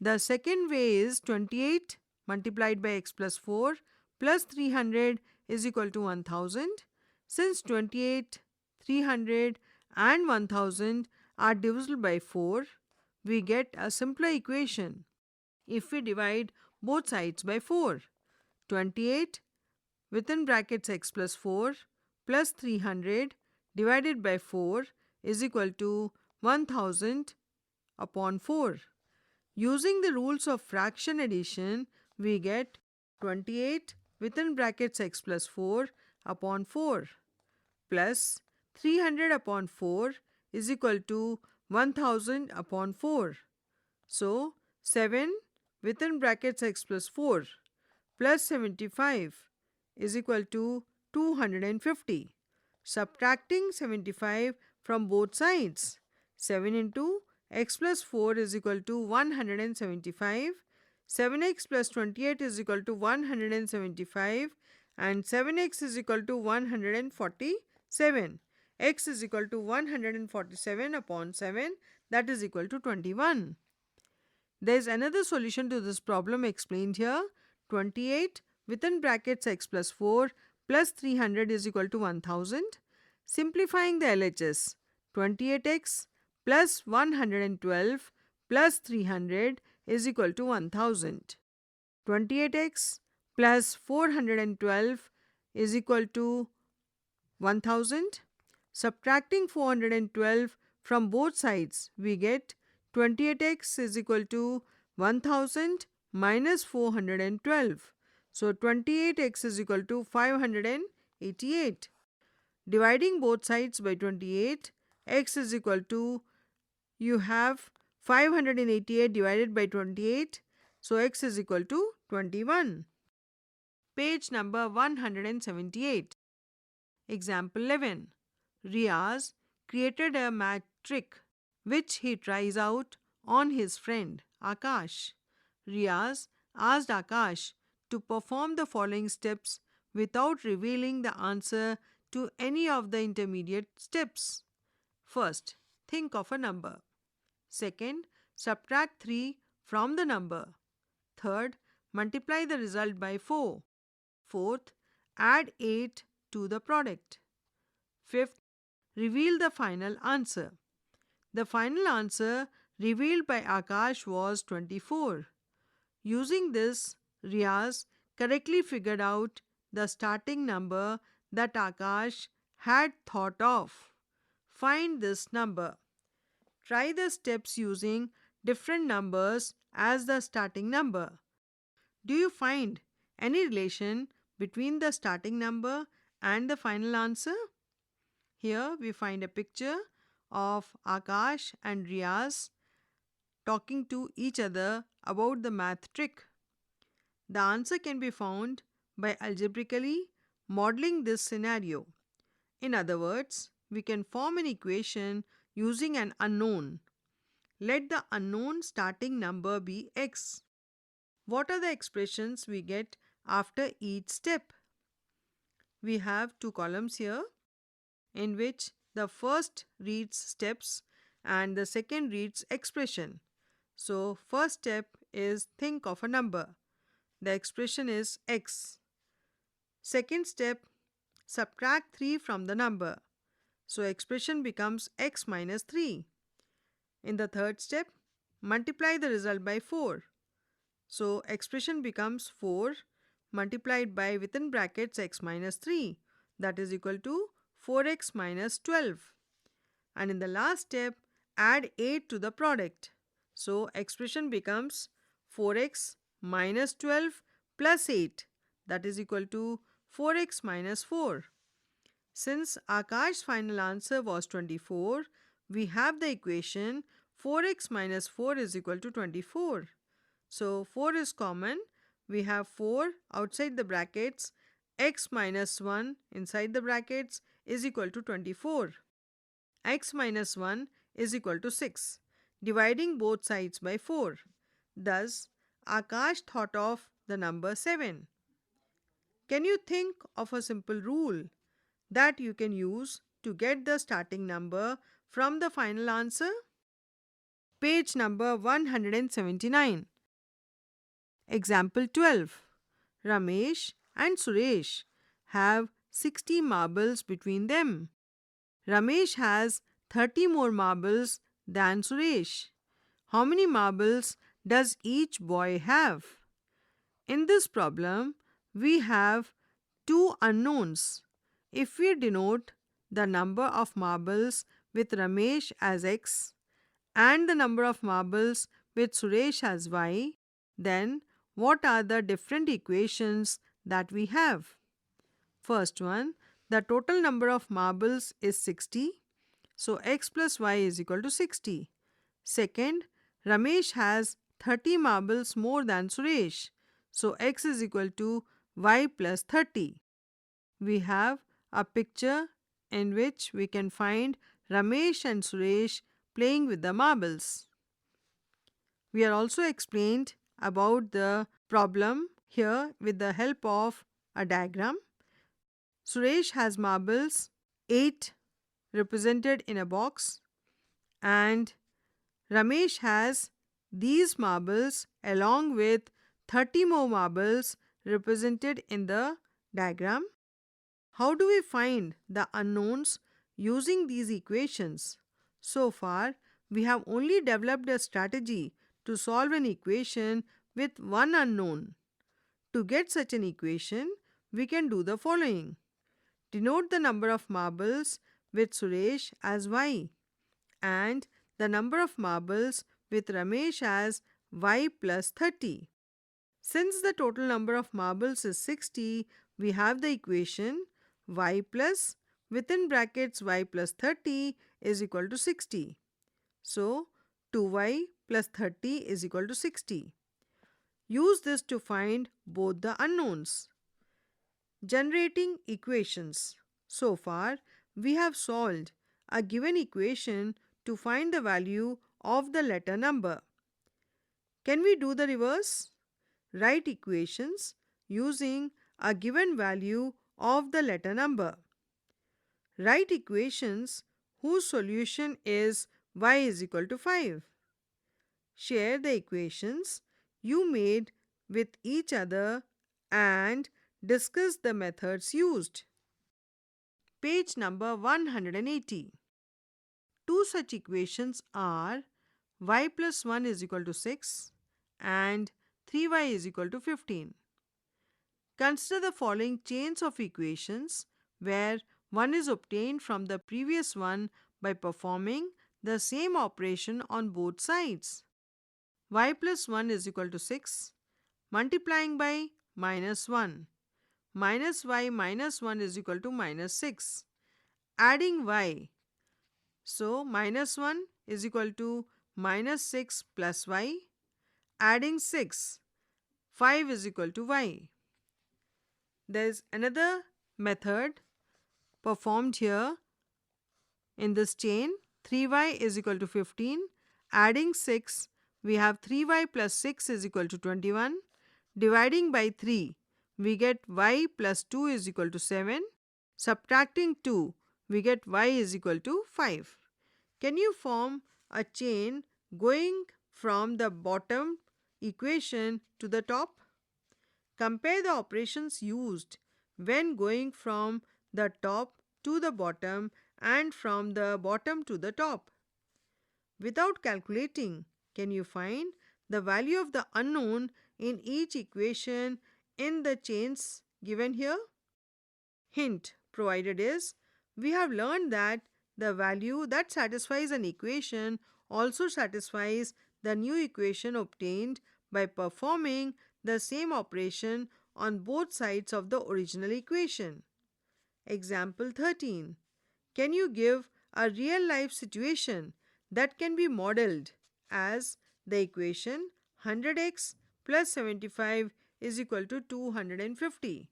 The second way is 28 multiplied by x plus 4 plus 300 is equal to 1000. Since 28, 300 and 1000 are divisible by 4, we get a simpler equation. If we divide both sides by 4, 28 within brackets x plus 4 plus 300 divided by 4 is equal to 1000 upon 4. Using the rules of fraction addition, we get 28 within brackets x plus 4 upon 4 plus 300 upon 4 is equal to 1000 upon 4. So, 7 within brackets x plus 4 plus 75 is equal to 250. Subtracting 75 from both sides, 7 into x plus 4 is equal to 175, 7x plus 28 is equal to 175 and 7x is equal to 147. X is equal to 147 upon 7, that is equal to 21. There is another solution to this problem explained here. 28 within brackets x plus 4 plus 300 is equal to 1000. Simplifying the LHS, 28x plus 112 plus 300 is equal to 1000. 28x plus 412 is equal to 1000. Subtracting 412 from both sides, we get 28x is equal to 1000 minus 412. So 28x is equal to 588. Dividing both sides by 28, x is equal to, you have 588 divided by 28, so x is equal to 21. Page number 178. Example 11. Riaz created a math trick which he tries out on his friend Akash. Riaz asked Akash to perform the following steps without revealing the answer to any of the intermediate steps. First, think of a number. Second, subtract 3 from the number. Third, multiply the result by 4. Fourth, add 8 to the product. Fifth, reveal the final answer. The final answer revealed by Akash was 24. Using this, Riaz correctly figured out the starting number that Akash had thought of. Find this number. Try the steps using different numbers as the starting number. Do you find any relation between the starting number and the final answer? Here we find a picture of Akash and Riaz talking to each other about the math trick. The answer can be found by algebraically modeling this scenario. In other words, we can form an equation using an unknown. Let the unknown starting number be x. What are the expressions we get after each step? We have two columns here. in which the first reads steps and the second reads expression. So, first step is think of a number. The expression is x. Second step, subtract 3 from the number. So, expression becomes x minus 3. In the third step, multiply the result by 4. So, expression becomes 4 multiplied by within brackets x minus 3, that is equal to 4x minus 12. And in the last step, add 8 to the product. So, expression becomes 4x minus 12 plus 8, that is equal to 4x minus 4. Since Akash's final answer was 24, we have the equation 4x minus 4 is equal to 24. So 4 is common. We have 4 outside the brackets, x minus 1 inside the brackets is equal to 24. X minus 1 is equal to 6, dividing both sides by 4. Thus, Akash thought of the number 7. Can you think of a simple rule that you can use to get the starting number from the final answer? Page number 179. Example 12. Ramesh and Suresh have 60 marbles between them. Ramesh has 30 more marbles than Suresh. How many marbles does each boy have? In this problem, we have two unknowns. If we denote the number of marbles with Ramesh as x and the number of marbles with Suresh as y, then what are the different equations that we have? First one, the total number of marbles is 60, so x plus y is equal to 60. Second, Ramesh has 30 marbles more than Suresh, so x is equal to y plus 30. We have a picture in which we can find Ramesh and Suresh playing with the marbles. We are also explained about the problem here with the help of a diagram. Suresh has marbles 8 represented in a box, and Ramesh has these marbles along with 30 more marbles represented in the diagram. How do we find the unknowns using these equations? So far, we have only developed a strategy to solve an equation with one unknown. To get such an equation, we can do the following. Denote the number of marbles with Suresh as y and the number of marbles with Ramesh as y plus 30. Since the total number of marbles is 60, we have the equation y plus within brackets y plus 30 is equal to 60. So, 2y plus 30 is equal to 60. Use this to find both the unknowns. Generating equations. So far, we have solved a given equation to find the value of the letter number. Can we do the reverse? Write equations using a given value of the letter number. Write equations whose solution is y is equal to 5. Share the equations you made with each other and discuss the methods used. Page number 180. Two such equations are y plus 1 is equal to 6 and 3y is equal to 15. Consider the following chains of equations where one is obtained from the previous one by performing the same operation on both sides. Y plus 1 is equal to 6, multiplying by minus 1. Minus y minus 1 is equal to minus 6. Adding y. So, minus 1 is equal to minus 6 plus y. Adding 6. 5 is equal to y. There is another method performed here in this chain. 3y is equal to 15. Adding 6, we have 3y plus 6 is equal to 21. Dividing by 3, we get y plus 2 is equal to 7. Subtracting 2, we get y is equal to 5. Can you form a chain going from the bottom equation to the top? Compare the operations used when going from the top to the bottom and from the bottom to the top. Without calculating, can you find the value of the unknown in each equation in the chains given here? Hint provided is, we have learned that the value that satisfies an equation also satisfies the new equation obtained by performing the same operation on both sides of the original equation. Example 13. Can you give a real life situation that can be modeled as the equation 100x plus 75 is equal to 250?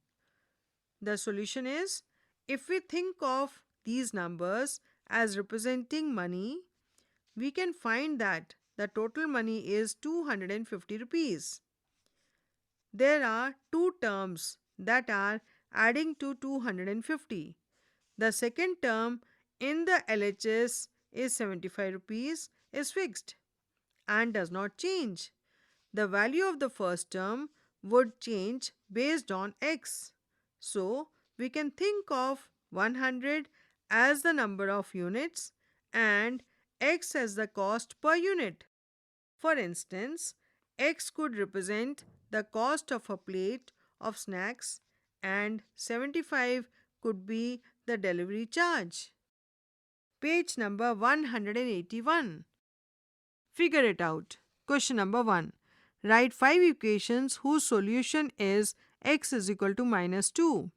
The solution is, if we think of these numbers as representing money, we can find that the total money is 250 rupees. There are two terms that are adding to 250. The second term in the LHS is 75 rupees is fixed and does not change. The value of the first term would change based on x. So, we can think of 100 as the number of units and x as the cost per unit. For instance, x could represent the cost of a plate of snacks and 75 could be the delivery charge. Page number 181. Figure it out. Question number 1. Write 5 equations whose solution is x is equal to minus 2.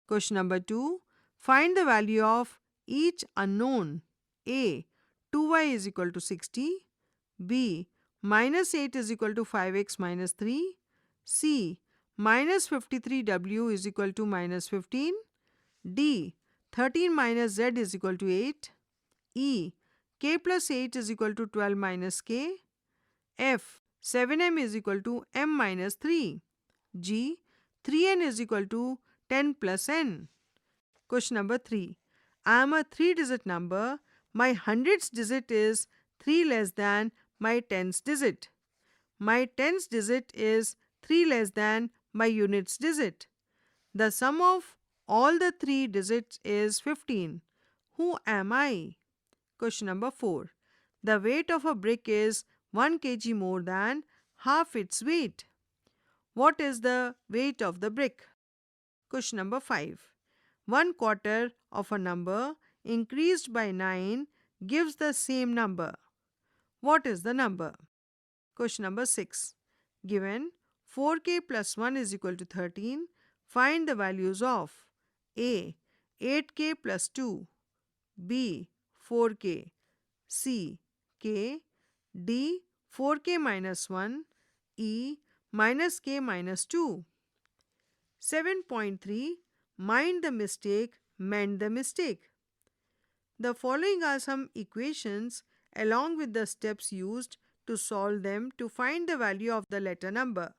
Question number 2. Find the value of each unknown. A. 2y is equal to 60. B. Minus 8 is equal to 5x minus 3. C. Minus 53w is equal to minus 15. D. 13 minus z is equal to 8. E. K plus 8 is equal to 12 minus k. F. 7m is equal to m minus 3. G. 3n is equal to 10 plus n. Question number 3. I am a 3-digit number. My hundredths digit is 3 less than my tens digit. My tens digit is 3 less than my units digit. The sum of all the 3 digits is 15. Who am I? Question number 4. The weight of a brick is 1 kg more than half its weight. What is the weight of the brick? Question number 5. 1/4 of a number increased by 9 gives the same number. What is the number? Question number 6. Given 4k plus 1 is equal to 13, find the values of A. 8k plus 2, B. 4k, C. k, D. 4k minus 1, E. minus k minus 2. 7.3. Mind the mistake, mend the mistake. The following are some equations along with the steps used to solve them to find the value of the letter number.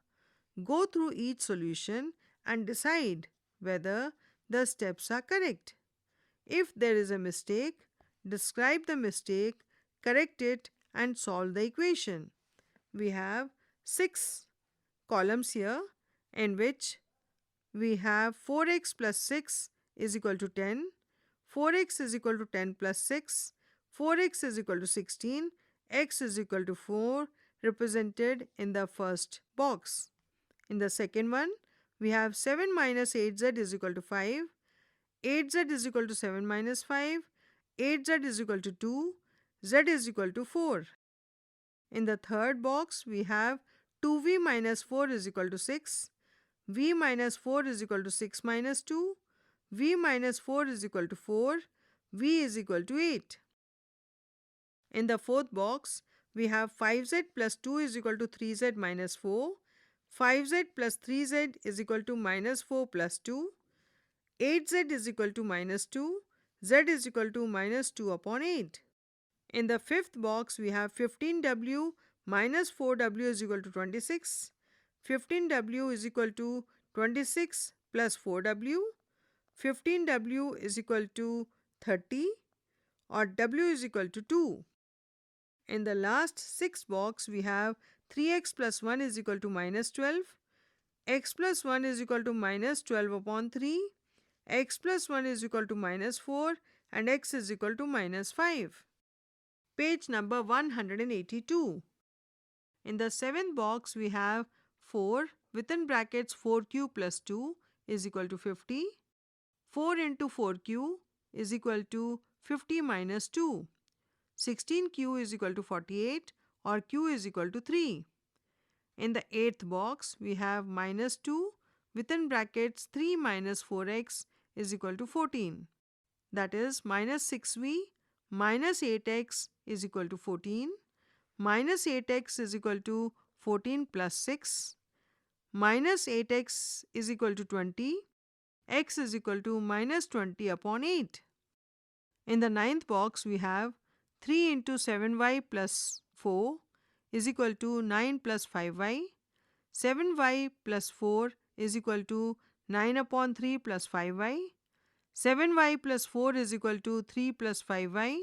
Go through each solution and decide whether the steps are correct. If there is a mistake, describe the mistake, correct it, and solve the equation. We have 6 columns here in which we have 4x plus 6 is equal to 10, 4x is equal to 10 plus 6, 4x is equal to 16, x is equal to 4 represented in the first box. In the second one, we have 7 minus 8z is equal to 5, 8z is equal to 7 minus 5, 8z is equal to 2, z is equal to 4. In the third box, we have 2v minus 4 is equal to 6, v minus 4 is equal to 6 minus 2, v minus 4 is equal to 4, v is equal to 8. In the fourth box, we have 5z plus 2 is equal to 3z minus 4, 5z plus 3z is equal to minus 4 plus 2, 8z is equal to minus 2, z is equal to minus 2 upon 8. In the fifth box, we have 15w minus 4w is equal to 26, 15w is equal to 26 plus 4w, 15w is equal to 30, or W is equal to 2. In the last 6 box, we have 3x plus 1 is equal to minus 12, x plus 1 is equal to minus 12 upon 3, x plus 1 is equal to minus 4, and x is equal to minus 5. Page number 182. In the 7th box, we have 4 within brackets 4q plus 2 is equal to 50. 4 into 4q is equal to 50 minus 2. 16q is equal to 48, or q is equal to 3. In the 8th box, we have minus 2 within brackets 3 minus 4x is equal to 14. That is minus 6v minus 8x is equal to 14. Minus 8x is equal to 14 plus 6. Minus 8x is equal to 20. X is equal to minus 20 upon 8. In the 9th box, we have 3 into 7y plus 4 is equal to 9 plus 5y. 7y plus 4 is equal to 9 upon 3 plus 5y. 7y plus 4 is equal to 3 plus 5y.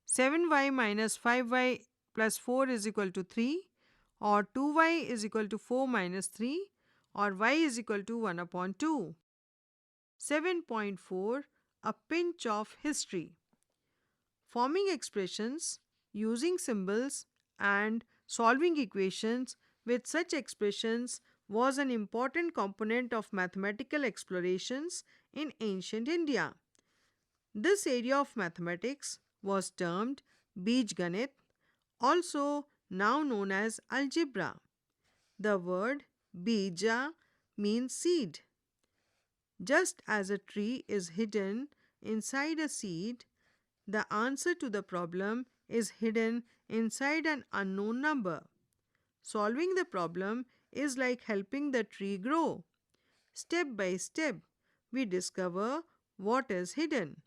7y minus 5y plus 4 is equal to 3, or 2y is equal to 4 minus 3, or y is equal to 1 upon 2. 7.4 A pinch of history. Forming expressions using symbols and solving equations with such expressions was an important component of mathematical explorations in ancient India. This area of mathematics was termed Ganit, also now known as algebra. The word bija means seed. Just as a tree is hidden inside a seed, the answer to the problem is hidden inside an unknown number. Solving the problem is like helping the tree grow. Step by step, we discover what is hidden.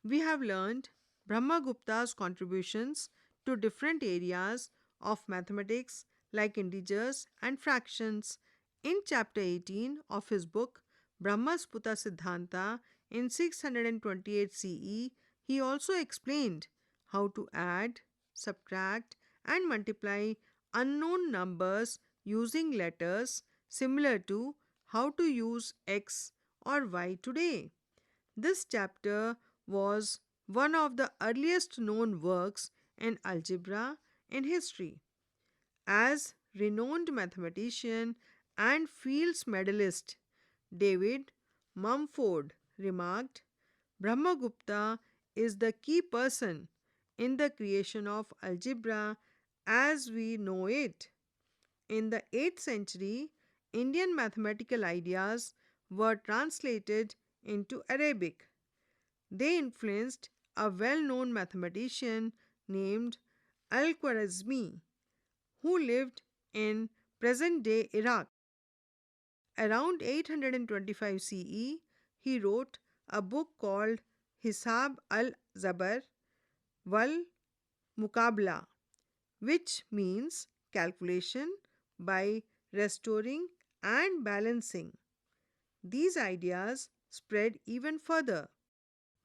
We have learned Brahmagupta's contributions to different areas of mathematics like integers and fractions in chapter 18 of his book Brahmasputa Siddhanta in 628 CE. He also explained how to add, subtract, and multiply unknown numbers using letters, similar to how to use X or Y today. This chapter was one of the earliest known works in algebra in history. As renowned mathematician and Fields medalist David Mumford remarked, Brahmagupta is the key person in the creation of algebra as we know it. In the 8th century, Indian mathematical ideas were translated into Arabic. They influenced a well known mathematician named Al Khwarizmi, who lived in present day Iraq. Around 825 CE, he wrote a book called Hisab al Zabar wal Muqabla, which means calculation by restoring and balancing. These ideas spread even further.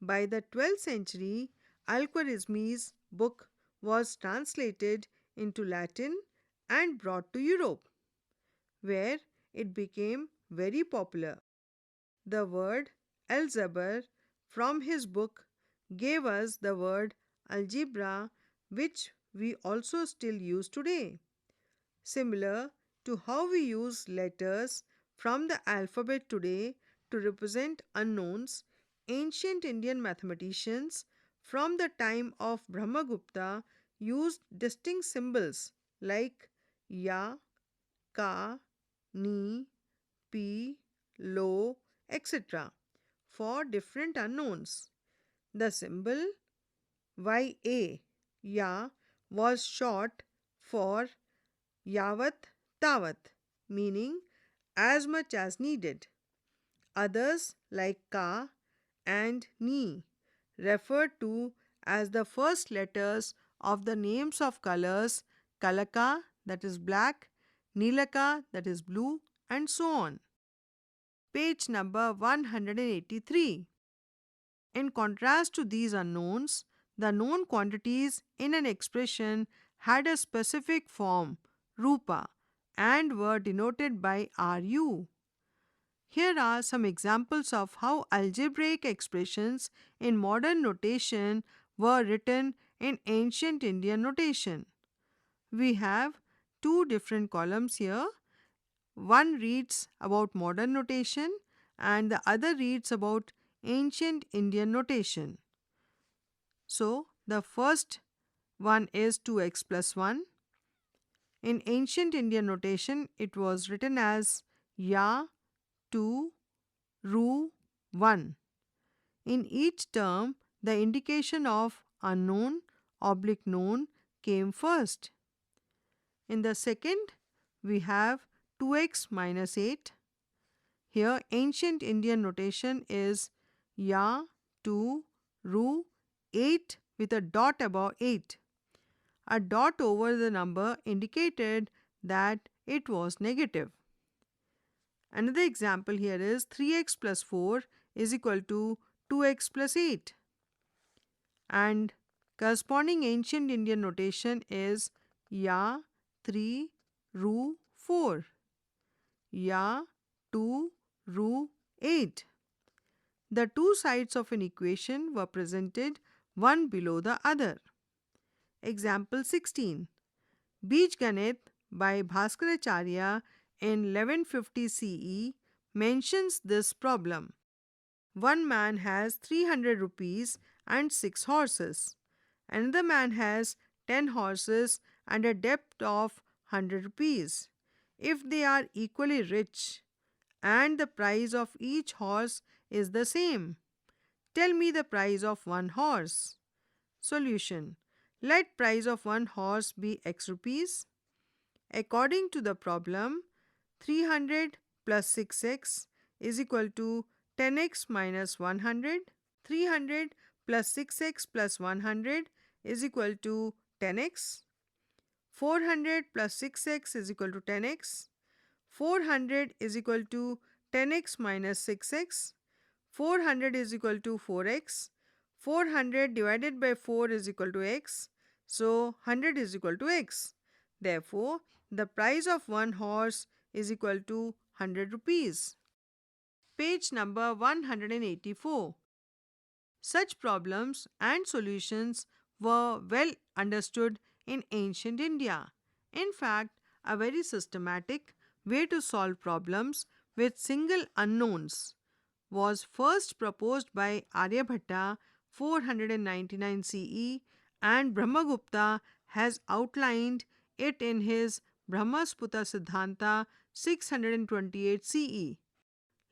By the 12th century, Al Khwarizmi's book was translated into Latin and brought to Europe, where it became very popular. The word Algebra from his book gave us the word algebra, which we also still use today. Similar to how we use letters from the alphabet today to represent unknowns, ancient Indian mathematicians from the time of Brahmagupta used distinct symbols like Ya, Ka, Ni, Pi, Lo, etc. for different unknowns. The symbol YA, Ya, was short for Yavat Tavat, meaning as much as needed. Others, like Ka and Ni, referred to as the first letters of the names of colors Kalaka, that is black, Nilaka, that is blue, and so on. Page number 183. In contrast to these unknowns, the known quantities in an expression had a specific form, rupa, and were denoted by Ru. Here are some examples of how algebraic expressions in modern notation were written in ancient Indian notation. We have two different columns here. One reads about modern notation and the other reads about ancient Indian notation. So, the first one is 2x plus 1. In ancient Indian notation, it was written as Ya, 2, Ru, 1. In each term, the indication of unknown oblique known came first. In the second, we have 2x minus 8. Here, ancient Indian notation is Ya, 2, Ru, 8 with a dot above 8. A dot over the number indicated that it was negative. Another example here is 3x plus 4 is equal to 2x plus 8. And corresponding ancient Indian notation is Ya, 3, Ru, 4. Ya, 2, Ru, 8. The two sides of an equation were presented one below the other. Example 16. Bij Ganit by Bhaskaracharya in 1150 CE mentions this problem. One man has 300 rupees and 6 horses. Another man has 10 horses and a debt of 100 rupees. If they are equally rich and the price of each horse is the same, tell me the price of one horse. Solution. Let price of one horse be x rupees. According to the problem, 300 plus 6x is equal to 10x minus 100. 300 plus 6x plus 100 is equal to 10x. 400 plus 6x is equal to 10x. 400 is equal to 10x minus 6x. 400 is equal to 4x. 400 divided by 4 is equal to x. So 100 is equal to x. Therefore, the price of one horse is equal to 100 rupees. Page number 184. Such problems and solutions were well understood in ancient India. In fact, a very systematic way to solve problems with single unknowns was first proposed by Aryabhatta 499 CE, and Brahmagupta has outlined it in his Brahmasputa Siddhanta 628 CE.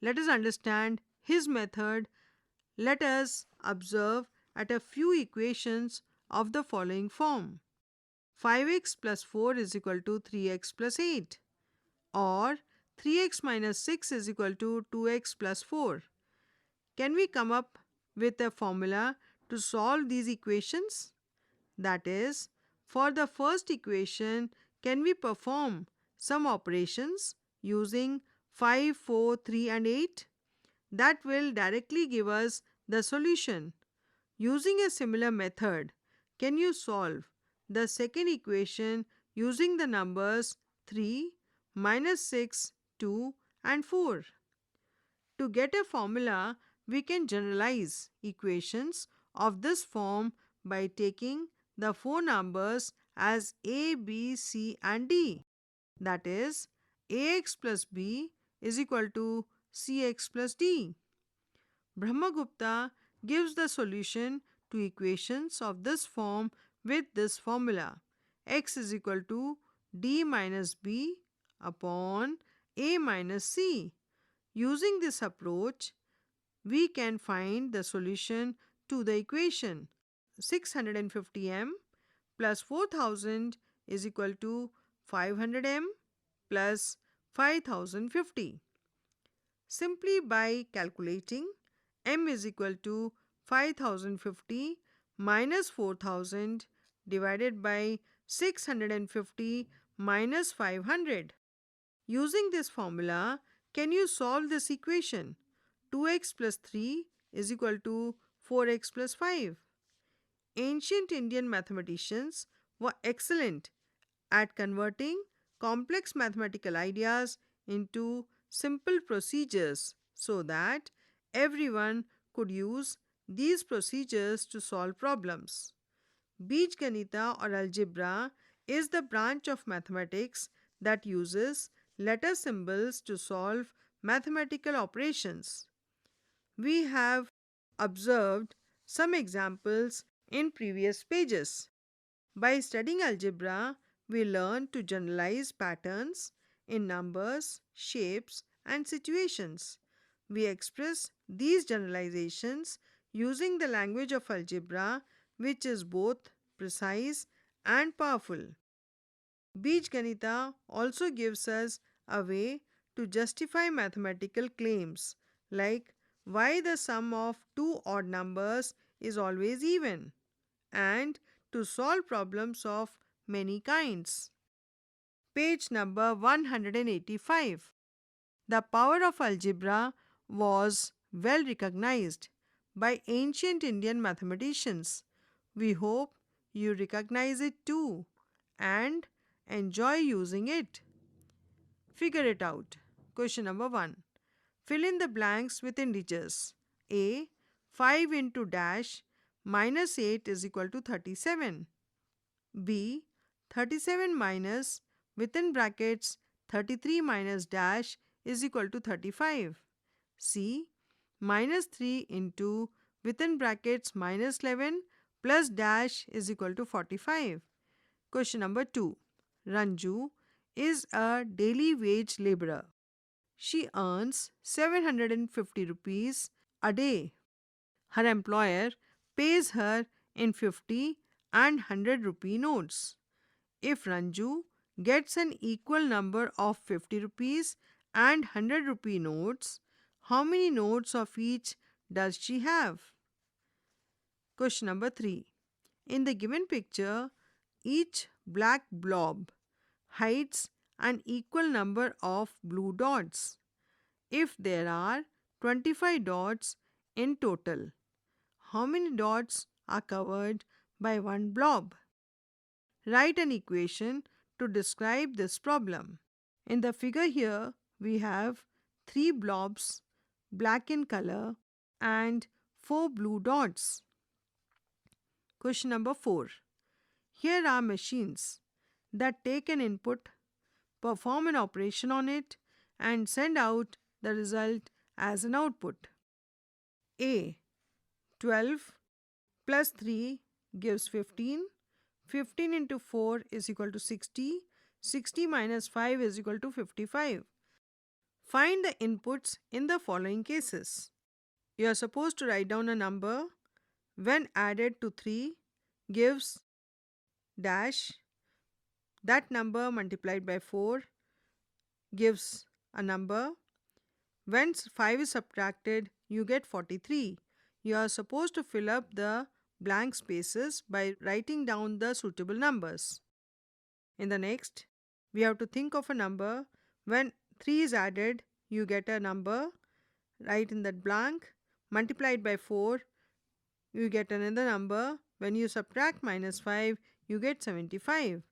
Let us understand his method. Let us observe at a few equations of the following form. 5x plus 4 is equal to 3x plus 8, or 3x minus 6 is equal to 2x plus 4. Can we come up with a formula to solve these equations? That is, for the first equation, can we perform some operations using 5, 4, 3 and 8? That will directly give us the solution. Using a similar method, can you solve the second equation using the numbers 3, minus 6, 2 and 4? To get a formula, we can generalize equations of this form by taking the four numbers as a, b, c and d. That is, ax plus b is equal to cx plus d. Brahmagupta gives the solution to equations of this form with this formula: x is equal to d minus b upon a minus c. Using this approach, we can find the solution to the equation. 650m plus 4000 is equal to 500m plus 5050. Simply by calculating, m is equal to 5050 minus 4000 divided by 650 minus 500. Using this formula, can you solve this equation? 2x plus 3 is equal to 4x plus 5. Ancient Indian mathematicians were excellent at converting complex mathematical ideas into simple procedures so that everyone could use these procedures to solve problems. Ganita or algebra is the branch of mathematics that uses letter symbols to solve mathematical operations. We have observed some examples in previous pages. By studying algebra, we learn to generalize patterns in numbers, shapes, and situations. We express these generalizations using the language of algebra, which is both precise and powerful. Ganita also gives us a way to justify mathematical claims like why the sum of two odd numbers is always even and to solve problems of many kinds. Page number 185. The power of algebra was well recognized by ancient Indian mathematicians. We hope you recognize it too and enjoy using it. Figure it out. Question number 1. Fill in the blanks with integers. A. 5 into dash minus 8 is equal to 37. B. 37 minus within brackets 33 minus dash is equal to 35. C. Minus 3 into within brackets minus 11 plus dash is equal to 45. Question number 2. Ranju is a daily wage laborer. She earns 750 rupees a day. Her employer pays her in 50 and 100 rupee notes. If Ranju gets an equal number of 50 rupees and 100 rupee notes, how many notes of each does she have? Question number 3. In the given picture, each black blob hides an equal number of blue dots. If there are 25 dots in total, how many dots are covered by one blob? Write an equation to describe this problem. In the figure here, we have 3 blobs, black in color, and 4 blue dots. Question number 4. Here are machines that take an input, perform an operation on it, and send out the result as an output. A. 12 plus 3 gives 15. 15 into 4 is equal to 60. 60 minus 5 is equal to 55. Find the inputs in the following cases. You are supposed to write down a number. When added to 3 gives dash. That number multiplied by 4 gives a number. When 5 is subtracted, you get 43. You are supposed to fill up the blank spaces by writing down the suitable numbers. In the next, we have to think of a number. When 3 is added, you get a number. Write in that blank. Multiplied by 4, you get another number. When you subtract minus 5, you get 75.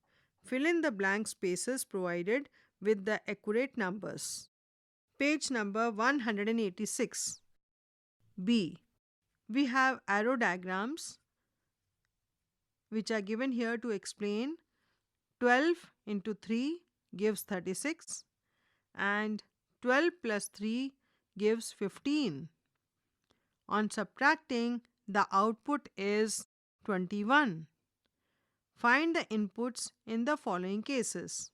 Fill in the blank spaces provided with the accurate numbers. Page number 186. B. We have arrow diagrams which are given here to explain 12 into 3 gives 36 and 12 plus 3 gives 15. On subtracting, the output is 21. Find the inputs in the following cases.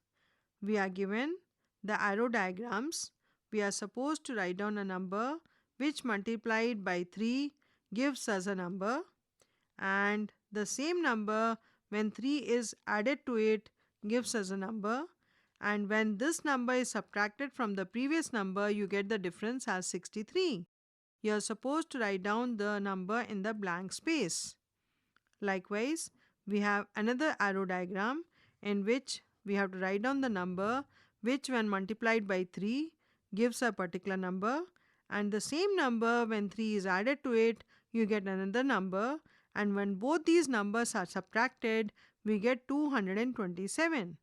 We are given the arrow diagrams. We are supposed to write down a number which multiplied by 3 gives us a number, and the same number when 3 is added to it gives us a number, and when this number is subtracted from the previous number, you get the difference as 63. You are supposed to write down the number in the blank space. Likewise, we have another arrow diagram in which we have to write down the number which when multiplied by 3 gives a particular number, and the same number when 3 is added to it you get another number, and when both these numbers are subtracted, we get 227.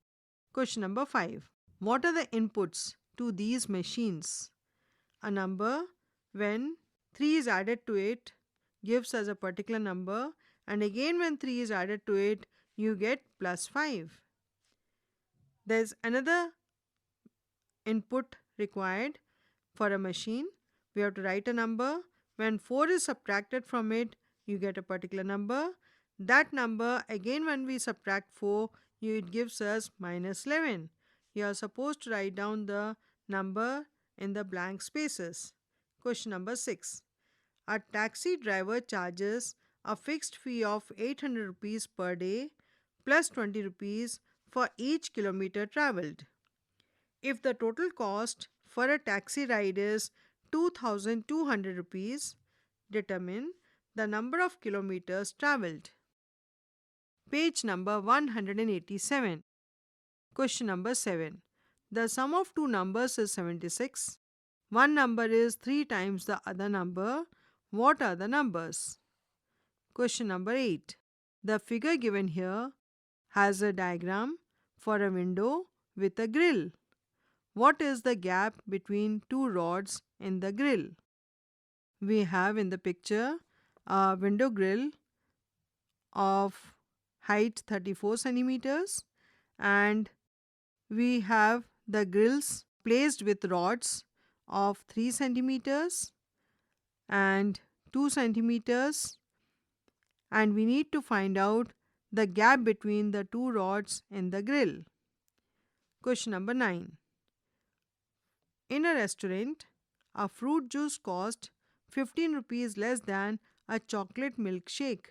Question number 5. What are the inputs to these machines? A number, when 3 is added to it, gives us a particular number, and again when 3 is added to it, you get plus 5. There's another input required for a machine. We have to write a number. When 4 is subtracted from it, you get a particular number. That number, again when we subtract 4, it gives us minus 11. You are supposed to write down the number in the blank spaces. Question number 6. A taxi driver charges a fixed fee of 800 rupees per day plus 20 rupees for each kilometer travelled. If the total cost for a taxi ride is 2200 rupees, determine the number of kilometers travelled. Page number 187. Question number 7. The sum of two numbers is 76. One number is 3 times the other number. What are the numbers? Question number 8. The figure given here has a diagram for a window with a grill. What is the gap between two rods in the grill? We have in the picture a window grill of height 34 centimeters, and we have the grills placed with rods of 3 centimeters and 2 centimeters, and we need to find out the gap between the two rods in the grill. Question number 9. In a restaurant, a fruit juice cost 15 rupees less than a chocolate milkshake.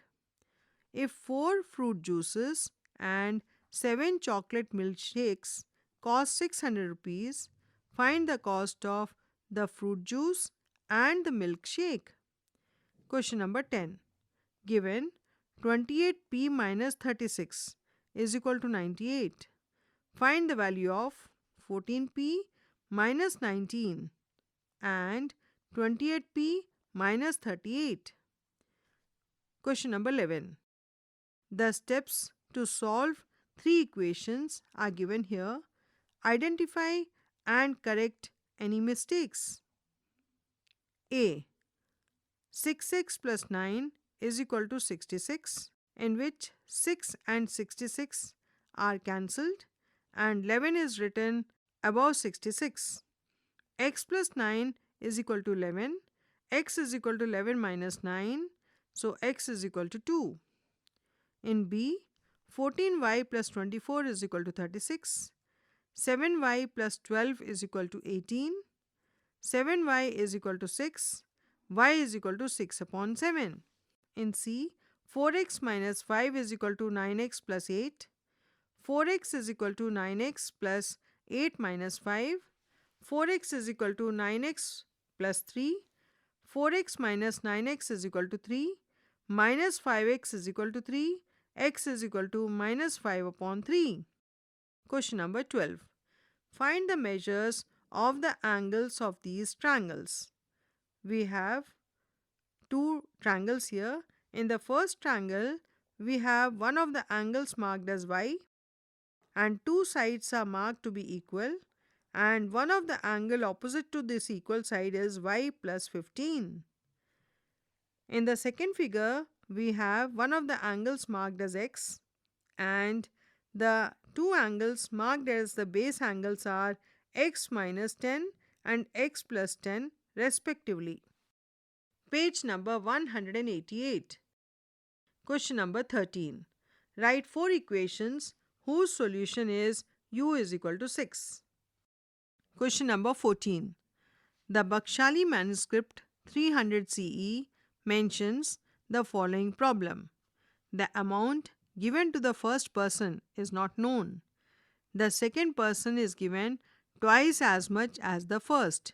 If 4 fruit juices and 7 chocolate milkshakes cost 600 rupees, find the cost of the fruit juice and the milkshake. Question number 10. Given 28p minus 36 is equal to 98. Find the value of 14p minus 19 and 28p minus 38. Question number 11. The steps to solve 3 equations are given here. Identify and correct any mistakes. A. 6x plus 9 is equal to 66, in which 6 and 66 are cancelled and 11 is written above 66. X plus 9 is equal to 11. X is equal to 11 minus 9, so x is equal to 2. In B, 14y plus 24 is equal to 36. 7y plus 12 is equal to 18. 7y is equal to 6. Y is equal to 6 upon 7. In C, 4x minus 5 is equal to 9x plus 8. 4x is equal to 9x plus 8 minus 5. 4x is equal to 9x plus 3. 4x minus 9x is equal to 3. Minus 5x is equal to 3. X is equal to minus 5 upon 3. Question number 12. Find the measures of the angles of these triangles. We have two triangles here. In the first triangle, we have one of the angles marked as y, and two sides are marked to be equal, and one of the angle opposite to this equal side is y plus 15. In the second figure, we have one of the angles marked as x, and the two angles marked as the base angles are x minus 10 and x plus 10 respectively. Page number 188. Question number 13. Write 4 equations whose solution is u is equal to 6. Question number 14. The Bakshali manuscript 300 CE mentions the following problem. The amount given to the first person is not known. The second person is given twice as much as the first.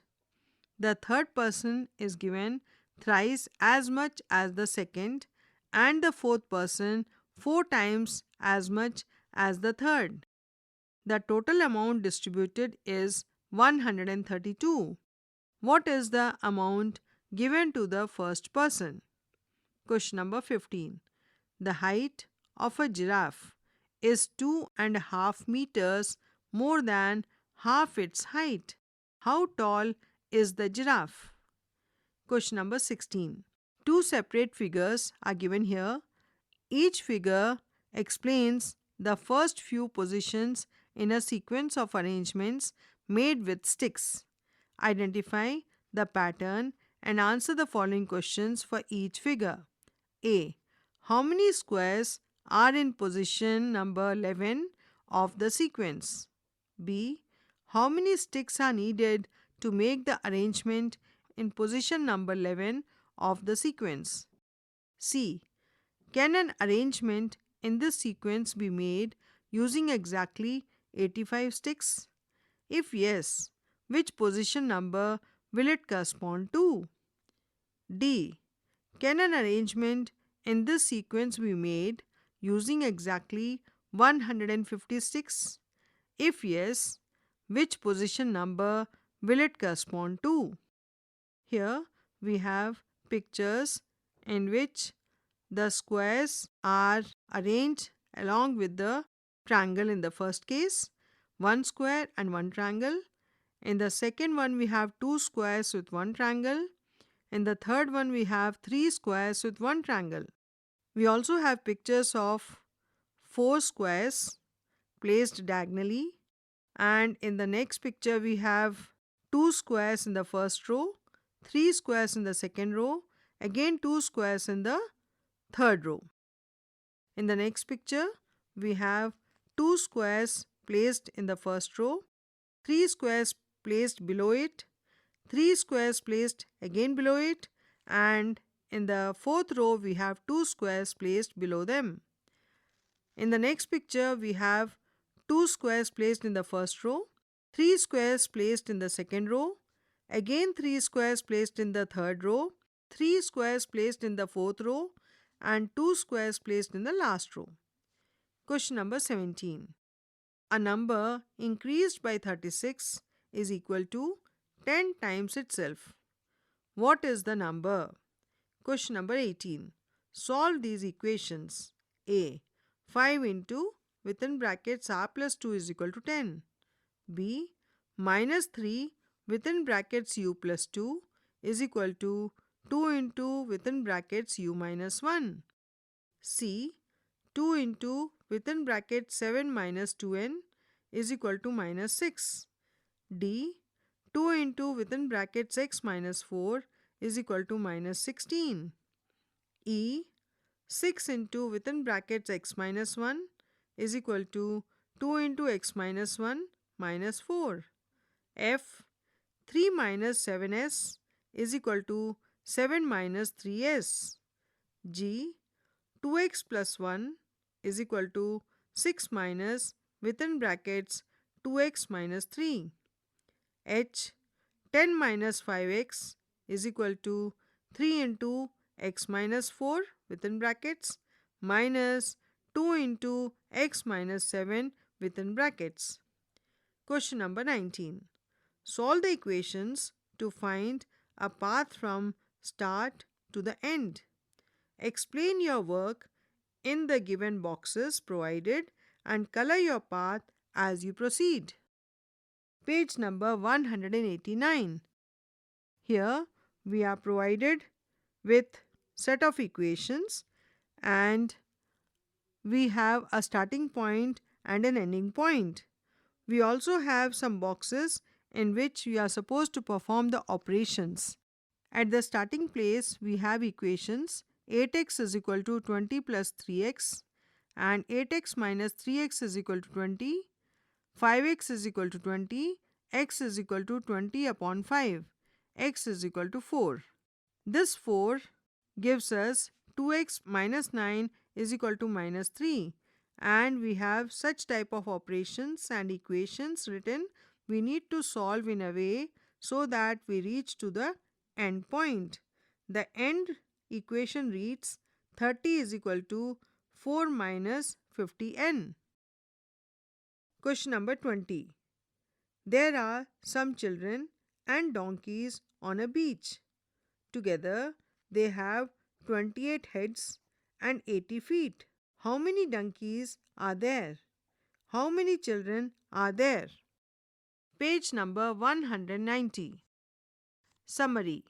The third person is given thrice as much as the second, and the fourth person 4 times as much as the third. The total amount distributed is 132. What is the amount given to the first person? Question number 15. The height of a giraffe is 2.5 meters more than half its height. How tall is the giraffe? Question number 16. Two separate figures are given here. Each figure explains the first few positions in a sequence of arrangements made with sticks. Identify the pattern and answer the following questions for each figure. A. How many squares are in position number 11 of the sequence? B. How many sticks are needed to make the arrangement in position number 11 of the sequence? C. Can an arrangement in this sequence be made using exactly 85 sticks? If yes, which position number will it correspond to? D. Can an arrangement in this sequence be made using exactly 156? If yes, which position number will it correspond to? Here we have pictures in which the squares are arranged along with the triangle in the first case, one square and one triangle. In the second one, we have two squares with one triangle. In the third one, we have three squares with one triangle. We also have pictures of four squares placed diagonally. And in the next picture, we have two squares in the first row, three squares in the second row, again two squares in the third row. In the next picture, we have two squares placed in the first row, three squares placed below it, three squares placed again below it, and in the fourth row we have two squares placed below them. In the next picture we have two squares placed in the first row, three squares placed in the second row, again three squares placed in the third row, three squares placed in the fourth row, and two squares placed in the last row. Question number 17. A number increased by 36 is equal to 10 times itself. What is the number? Question number 18. Solve these equations. A. 5 into within brackets r plus 2 is equal to 10. B. Minus 3 within brackets u plus 2 is equal to 2 into within brackets u minus 1. C. 2 into within brackets 7 minus 2n is equal to minus 6. D. 2 into within brackets x minus 4 is equal to minus 16. E. 6 into within brackets x minus 1 is equal to 2 into x minus 1 minus 4. F. 3 minus 7s is equal to 7 minus 3s. G. 2x plus 1 is equal to 6 minus within brackets 2x minus 3. H. 10 minus 5x is equal to 3 into x minus 4 within brackets minus 2 into x minus 7 within brackets. Question number 19. Solve the equations to find a path from start to the end. Explain your work in the given boxes provided and color your path as you proceed. Page number 189. Here we are provided with set of equations and we have a starting point and an ending point. We also have some boxes in which we are supposed to perform the operations. At the starting place we have equations 8x is equal to 20 plus 3x and 8x minus 3x is equal to 20, 5x is equal to 20, x is equal to 20 upon 5, x is equal to 4. This 4 gives us 2x minus 9 is equal to minus 3, and we have such type of operations and equations written we need to solve in a way so that we reach to the end point. The end equation reads 30 is equal to 4 minus 50n. Question number 20. There are some children and donkeys on a beach. Together they have 28 heads and 80 feet. How many donkeys are there? How many children are there? Page number 190. Summary.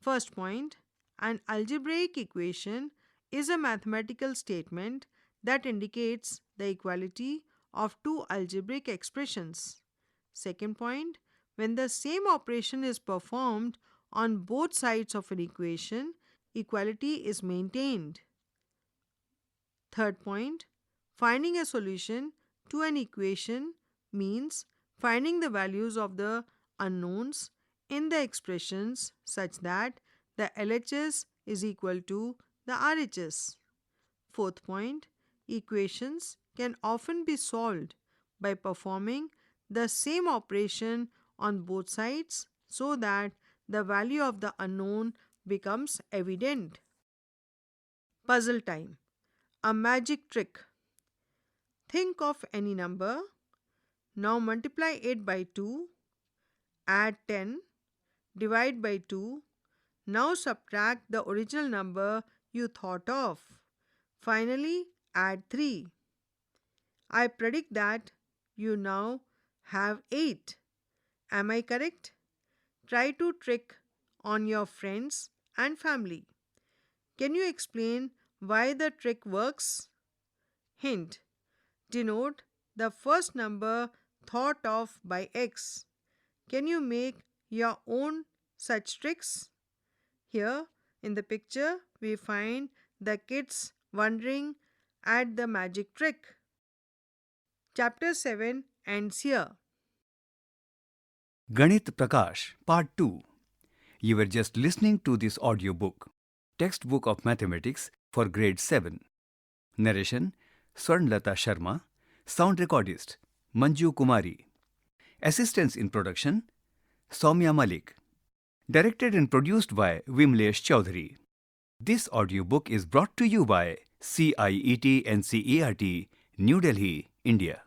First point, an algebraic equation is a mathematical statement that indicates the equality of two algebraic expressions. Second point, when the same operation is performed on both sides of an equation, equality is maintained. Third point, finding a solution to an equation means finding the values of the unknowns in the expressions such that the LHS is equal to the RHS. Fourth point, equations can often be solved by performing the same operation on both sides so that the value of the unknown becomes evident. Puzzle time. A magic trick. Think of any number. Now multiply it by 2, add 10, divide by 2. Now subtract the original number you thought of. Finally, add 3. I predict that you now have 8. Am I correct? Try to trick on your friends and family. Can you explain why the trick works? Hint. Denote the first number thought of by X. Can you make your own such tricks? Here in the picture, we find the kids wondering at the magic trick. Chapter 7 ends here. Ganit Prakash, Part 2. You were just listening to this audiobook, Textbook of Mathematics for Grade 7. Narration, Swarnlata Sharma. Sound recordist, Manju Kumari. Assistance in production, Soumya Malik. Directed and produced by Vimlesh Chaudhary. This audiobook is brought to you by CIET NCERT, New Delhi, India.